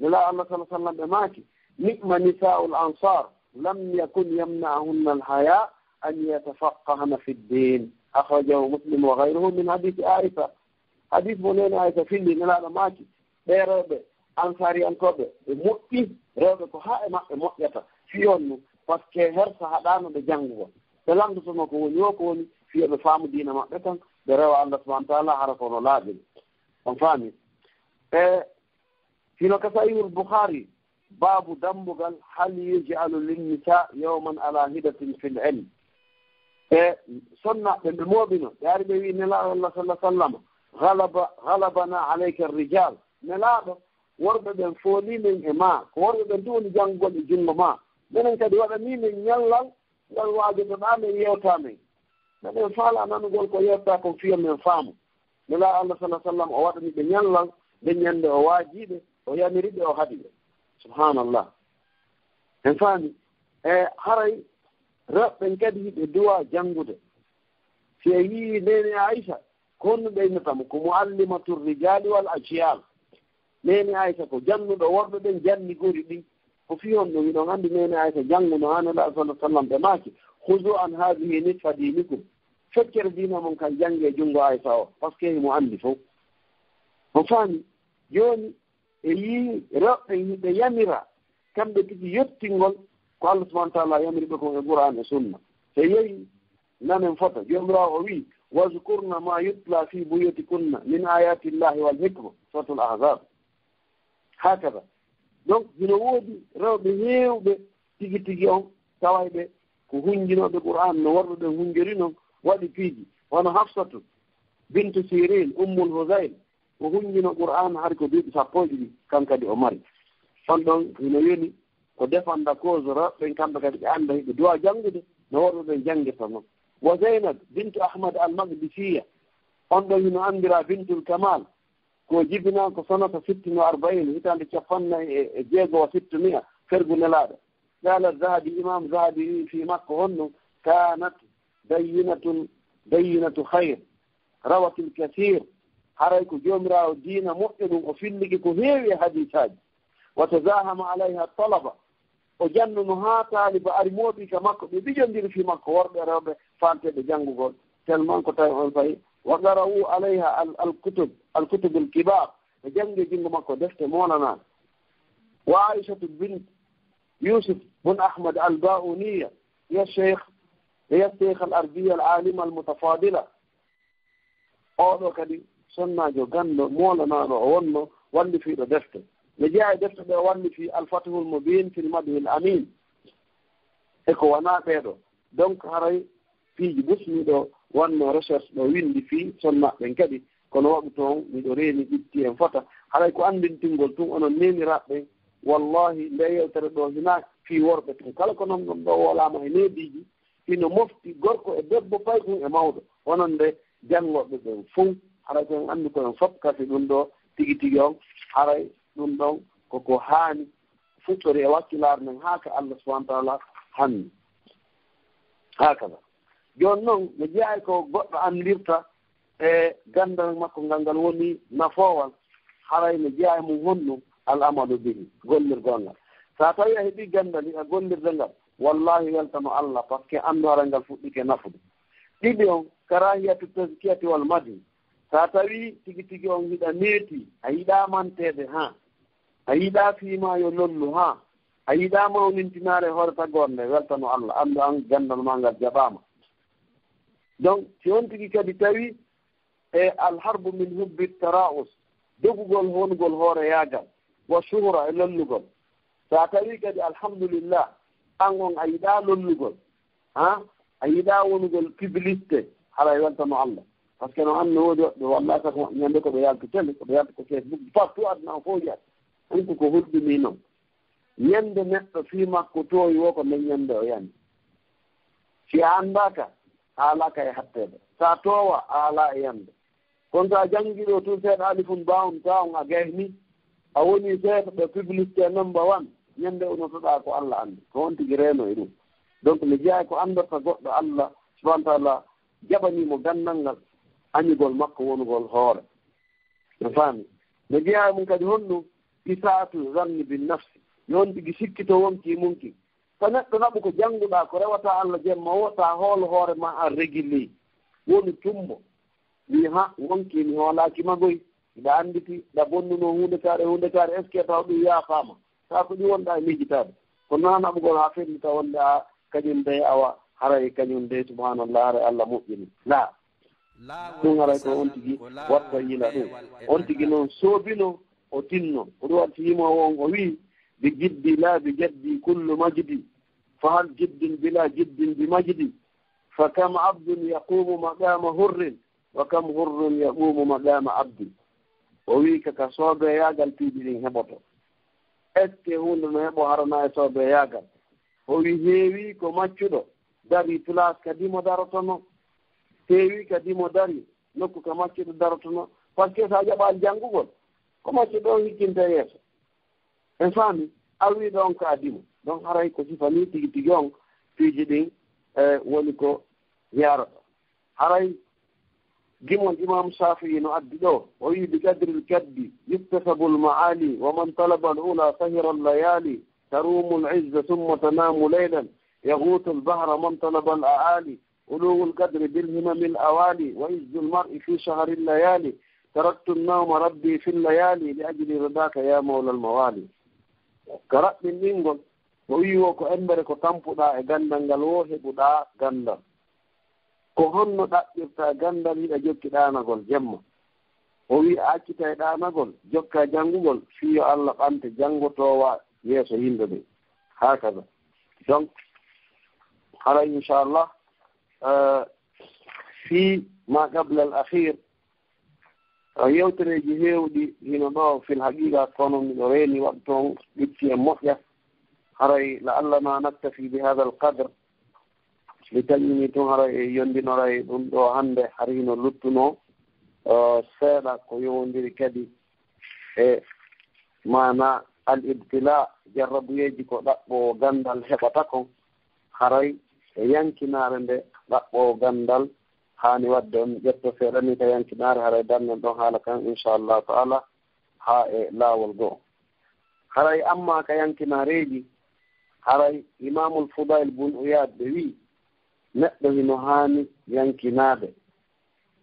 Speaker 3: nela allah sala sallam ɓe maaki ni'ma nisa'ul ansar lam yakun yamna'ahunna alhaya an yatafaqqahna fi ddin akhrajahu muslim wa ghayruhu min hadithi aisha hadith mo nene aisha filli nelaɗo maaki ɓe rewɓe ansariyankoɓe ɓe moƴƴi rewɓe ko ha e maɓɓe moƴƴata fiyon nu par ce que hersa haɗano ɓe janngugo ɓe lamdotono ko woni o ko woni fiyo ɓe faamu diina maɓɓe tan ɓe rewa allah subahana taala hara kono laaɓel on faami hino ka sahihul boukhari baabu dambugal hal yujalu linnisa yawman ala hidatin fil ilm sonnaɓe ɓe mooɓino ɓe ari ɓe wi nelaaɗo allah sallah sallam galabana alayka rijal nelaaɗo worɓe ɓen foolimen e ma ko worɓe ɓen tu woni janngugol e junngo ma minen kadi waɗanimen ñallal ngal waajotoɗa men yewta men minen faala nanugol ko yewta ko fiya men faamu nelaaɗo allah sallah sallam o waɗani ɓe ñallal ɓe ñande o waajiɓe o yamiriɓe o haɗiɓe subhanallah en faami haray rewɓen kadi hiɓe duwa janngude si a yii nene aicha ko honno ɓeynotamo ko muallimatu rijali wal aciyal nene aicha ko jannuɗo worɓe ɓen jannigori ɗi ko fi on ɗo wiɗon anndi nene aicha jannguno ha nelaɗo sallah sallam ɓe maaki hudu an hadihi nisfa dinikum feccere diina mon kan jannge junngo aicha o par ce que himo anndi fof on faami jooni e yii rewɓe hiɓe yamira kamɓe tigi yettingol ko allah subahana taala yamiri ɓe kon e qouran e sunna so yehi nanen fota jomirawo o wii waskurna ma yutla fi buyutikunna min ayati llahi wal hikma suratul ahzab hakada donc hino woodi rewɓe heewɓe tigi tigi on tawayɓe ko hunjinoɓe qouran no worɓe ɓen hunjori noon waɗi piiji hono hafsatu bintu sirin ummul husayl ko hunjino qouran har ko duuɓi sappoje ɗi kankadi o mari on ɗon hino yoni ko defanda cause rewɓen kamɓe kadi ɓe annda hiɓe duwa janngude no worɓe ɓen janngirta noon wa zeynab bintu ahmad almaqdisiya on ɗon hino anndira bintul kamal ko jibina ko sonata 40 hitande 96 fergu nelaaɗo qala zahabi imam zahabi fi makko honno kanat bayyinatu hayr rawatil kathir haray ko joomiraawo diina moƴƴo ɗum o filliki ko heewi e hadisaji wa tazahama alayha talaba o jannuno haa taaliba ari mooɓi ka makko ɓe bijondiri fi makko worɓe rewɓe fanteɓe janngugol tellement ko tawi on fayi wa garawu alayha alkutub alkibar ɓe janngi junngo makko defte moolanaɗe wa aishatu bint yusuf bun ahmad albauniya ya cheikh al arbiya alalima almutafadila oɗo kadi sonnajo ganndo moolanaɗo o wonno wallifiiɗo defte ɓe jeeya defte ɗe wallifi alfatihul mubin fil madhil amin eko wona ɓeeɗo donc haray piiji busmiɗo wonno recherche ɗo windi fii sonnaɓen kadi kono waɓi toon miɗo reeni ƴitti en fota haray ko anndintingol tun onon neniraɓɓe wallahi nde yewtere ɗo hina fii worɓe tun kala ko noon ɗon ɗo wolama e neediiji hino mofti gorko e debbo pay ɗum e mawɗo onon nde janngoɓe ɓen fof haray koen anndi koen fof kasi ɗum ɗo tigi tigi on haray ɗum ɗon koko haani fuɗɗori e wakkilaare nden haa ka allah subahana taala hanni hakada jooni noon no jeeya ko goɗɗo anndirta e ganndal makko ngal woni nafoowal haray no jeeya e mum honno al amalu bihi gollirgol ngal so a tawi a heɓii ganndal a gollirde ngal wallahi weltano allah par ce que anndoral ngal fuɗɗike nafude ɗiɗi on karahiyatu taskiyati wal madi so a tawi tigi tigi on hiɗa neeti a yiɗaa manteede haa a yiɗaa fiima yo lollu haa a yiɗaa mawnintinaare hoore tagorde weltano allah anndu an ganndal ma ngal jaɓaama donc si on tigi kadi tawi e alharbu min hubbi taraus dogugol wongol hoore yaagal wa suhra e lollugol so a tawi kadi alhamdulillah an on a yiɗaa lollugol ha a yiɗaa wonugol publicité haray weltano allah par ce que no anno woodi woɓɓe wallahi tako ñande ko ɓe yalto télé ko ɓe yalto ko facebook partout aduna o fof yiyat ɗum ko hulɗumi noon ñande neɗɗo fii makko tooyi wo ko nden ñande o yani si a anndaka ala kay hattede sa towa ala e yande kono sa jangguiɗo tun seeɗa alifun bawum tawon a gayni a woni seeɗa ɓe publicité number 1 ñande unotoɗa ko Allah andi ko on tigi reeno e ɗum donc mi jeeya ko andorta goɗɗo Allah subahana taala jaɓanimo gandal ngal añugol makko wonugol hoore no faami mi jeeya mum kadi honɗum isatu zanni bin nafsi yon tigi sikkito wonki munki so neɗɗo naɓu ko jannguɗa ko rewata Allah jemma wota hoolo hoore ma a régulé woni tumbo wi ha wonki mi hoolaki magoy mbiɗa annditi ɗa bonnuno hunde kaare est ce que taw ɗum yaafama sa ko ɗi wonɗa e miijitade ko noon naɓugol ha fennita wonde a kañum de awa haray kañum de subhanallah haray Allah moƴƴini la ɗum haray ko on tigi watta yila ɗum on tigi noon soobino o tinno ko ɗum waɗi yimowo on o wii bi jiddi la bi jaddi kullu majdi fa hal jiddin bila jiddin bi majdi fa kam abdun yaqumu maqama hurrin wa kam hurrun yaqumu maqama abdi o wii kaka soobeyagal piiɗi ɗin heɓoto est ce que hunde no heɓo harana e soobeyagal o wii heewi ko maccuɗo dari place kadimo darotono heewi kadimo dari nokku ko maccuɗo darotono par ce que sa jaɓaali janngugol ko maccuɗo o hikkinta yeeso en faami a wii ɗon ko adimo donc haray ko sifa ni tigi tigi on piiji ɗin woni ko yarata haray gimon imam Shafi'i no addi ɗo o wii bi qadril kaddi yuktasabul maali wa man talaba al ula sahira al layali tarumu al izza thumma tanamu laylan يغوث البحر من طلب الأعالي علو القدر بالهمم الأوالي وعز المرء في شهر الليالي تركت النوم ربي في الليالي لأجل رضاك يا مولى الموالي قرأت من نينغول ويو كو أمبر كو تامبودا e gandal ngal wo heɓuɗa gandal ko honno ɗaɓɓirta gandal hiɗa jokkiɗanagol jemma o wi a accita e ɗanagol jokka janngugol fiyo Allah ɓante janngotowa yeeso yimɓe ɓe hakaza donc haray inchallah fi ma qabla al akhir yewtereji heewɗi hino ɗo fil haqiqa kono miɗo reeni waɗ toon ɗitti e moƴƴa haray la allah ma naktafi bi hada al qadre mi tañini toon haray e yondinoray ɗum ɗo hannde har hino luttuno seeɗa ko yowondiri kadi e mana al ibtila jarrabuyeji ko ɗaɓɓo gandal heɓata kon haray e yankinaare nde ɗaɓɓo gandal haani wadde on ƴetto seeɗani ka yankinaare haray dannen ɗon haala kan inchallahu taala haa e laawol goo haray amma ka yankinaareji haray imamul fudayl bun uyad ɓe wii neɗɗo hino haani yankinaade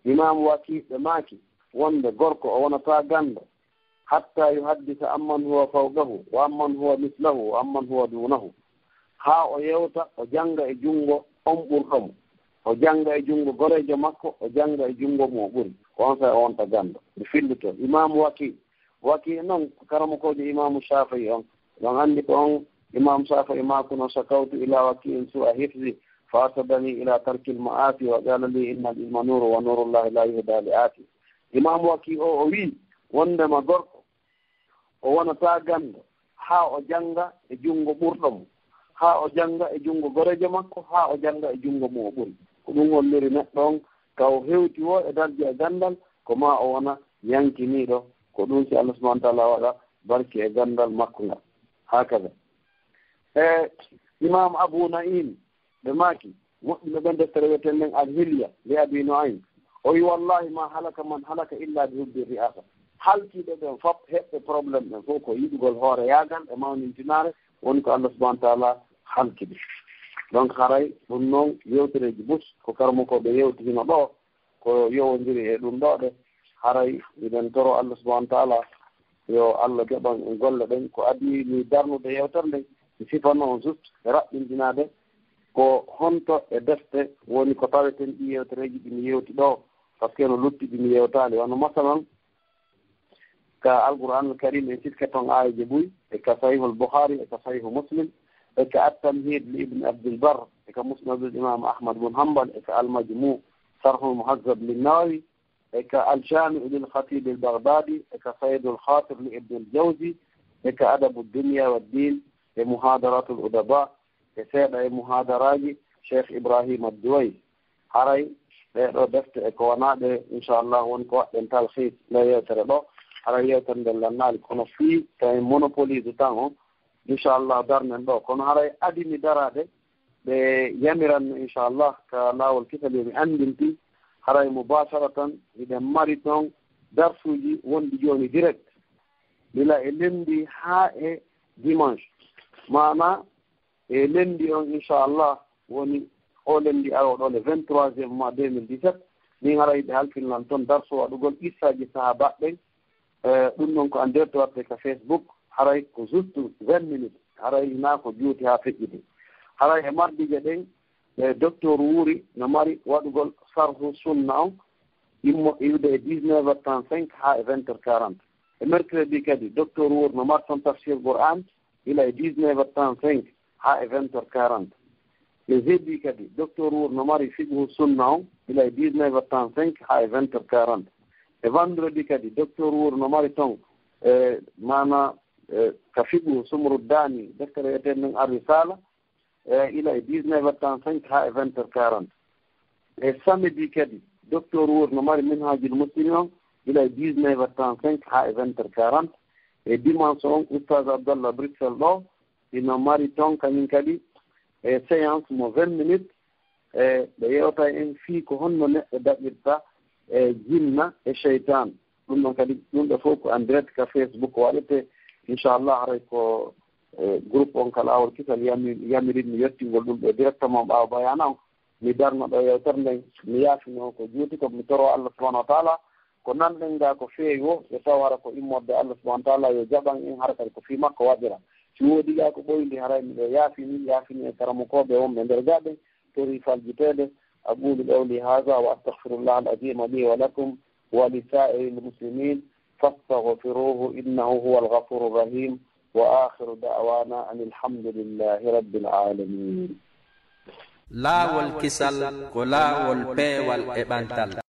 Speaker 3: imam wakiɓe maaki wonde gorko o wonata ganda hatta yuhaddisa amman huwa fawqahu wa amman huwa mislahu wa amman huwa dunahu haa o yewta o jannga e junngo on ɓurɗomo o jannga e junngo gorejo makko o jannga e junngo mo ɓuri ko on sa o wonta ganda mi fillito imamu waki noon karamokojo imamu Shafi'i on ɗon anndi ko on imam Shafi'i makuno sakawtu ila waki'in su'a hifzi fa asadani ila tarkil ma'ati wa qala li inna al-ilma nuru wa nurullahi la yuhda li ati imam waki o wi wondema gorko o wonata ganda haa o jannga e junngo ɓurɗomo haa o jannga e junngo gorejo makko haa o jannga e junngo mo o ɓuri ko ɗum holliri neɗɗo on kaw hewti o e darje e gandal ko ma o wona yankiniiɗo ko ɗum si Allah subahana taala waɗa barki e gandal makko ngal hakaza imam Abu Naim ɓe maaki moƴƴuɓe ɓen deftere wiyeten nden al-Hilya li Abi Nu'aym o wi wallahi ma halaka man halaka illa bi hubbi ri'asa halkiiɗo ɓen fof heɓɓe probléme ɓen fof ko yiɗugol hoore yaagal e mawnintinaare woni ko Allah subahana taala halkiɓe donc haray ɗum noon yewtereji bus ko karmokoɓe yewtihino ɗo ko yowondiri e ɗum ɗo ɗe haray miɗen toro Allah subahana taala yo Allah jaɓan en golle ɗen ko adi mi darnude yewtere nden mi sifano on juste e raɓɓintinade ko honto e defte woni ko taweten ɗi yewtereji ɗi mi yewti ɗo par ce que no lutti ɗi mi yewtali wano masalan ka alqouranul karim e sikke ton ayeje ɓuy e ka sahihul Bukhari e ka sahihu Muslim e ka at-Tamhid li ibn Abdul Barr e ka musnadul imam Ahmad bin Hanbal e ka al-Majmu' sharhul muhazzab lin Nawawi e ka al-Jami' lil Khatib al-Baghdadi e ka Sayyidul Khatir li ibn al-Jawzi e ka adabu dunya wa din e muhadaratul udaba e seeɗa e muhadaraji Cheikh Ibrahim ad-Duway haray ɗo defte e ko wonaɗe inchallah won ko waɗɗen talhis nde yewtere ɗo haray yewtere nde lannali kono fii tawi monopolise tan o inchallah darnen ɗo kono haray adimi darade ɓe yamiranno inchallah ka laawol kisal yomi andinti haray mubasharatan iɗen mari ɗon darsuji wondi joni direct ila e lendi ha e dimanche mana e lendi on inchallah woni o lendi aroɗo le 23e mois 2017 min haray ɓe halfinlan toon darso waɗugol qissaji saha baɗɗen ɗum ɗon ko andirte watte ka Facebook haray ko juste 20 minutes haray na ko juuti ha feƴƴide haray e mardije ɗen docteur wuuri no mari waɗugol sarhu sunna on immo iwde e 19h35 ha e 20h40 e mercredi kadi docteur wuuri no mari toon tafsir Qur'an ila e 19h35 ha e 20h40 le jeudi kadi docteur wuuri no mari fiqhu sunna on ila e 19h35 ha e 20h40 e vendredi kadi docteur wuuri no mari toon mana ka fiqhu sumru dani deftere eten nen arrisala ila e 19h35 ha e 20h40 e samedi kadi docteur wuuri no mari minhajul muslimin on ila e 19h35 ha e 20h40 e dimanche on oustaz Abdallah Bruxelles ɗo ino mari toon kañum kadi e séance mo 20 minutes ɓe yewta en fii ko honno neɗɗo daɓirta e jinna e cheytan ɗum ɗon kadi ɗum ɗo fof ko en direct ka Facebook waɗete inchallah haray ko groupe on ka laawol kisal yamirin mi yettingol ɗum ɗo directement ɓaawa bayana on mi darno ɗo yewtere nden mi yaafino ko juuti ko mi toro Allah subahanahu wa taala ko nanɗen ga ko feewi o yo taw hara ko immorde Allah subahanahu wa taala yo jaɓan en hara kadi ko fii makko waɗira si woodi ga ko ɓoyndi haray miɗo yaafini e karamokoɓe wonɓe nder gaɗe tori faljitede aqulu qawli hadha wa astaghfirullah al-azim li wa lakum wa li sa'iri al-muslimin fastaghfiruhu innahu huwa al-ghafur ar-rahim wa akhiru da'wana anil hamdulillahi rabbil alamin
Speaker 1: laawol kisal ko laawol peewal e ɓantal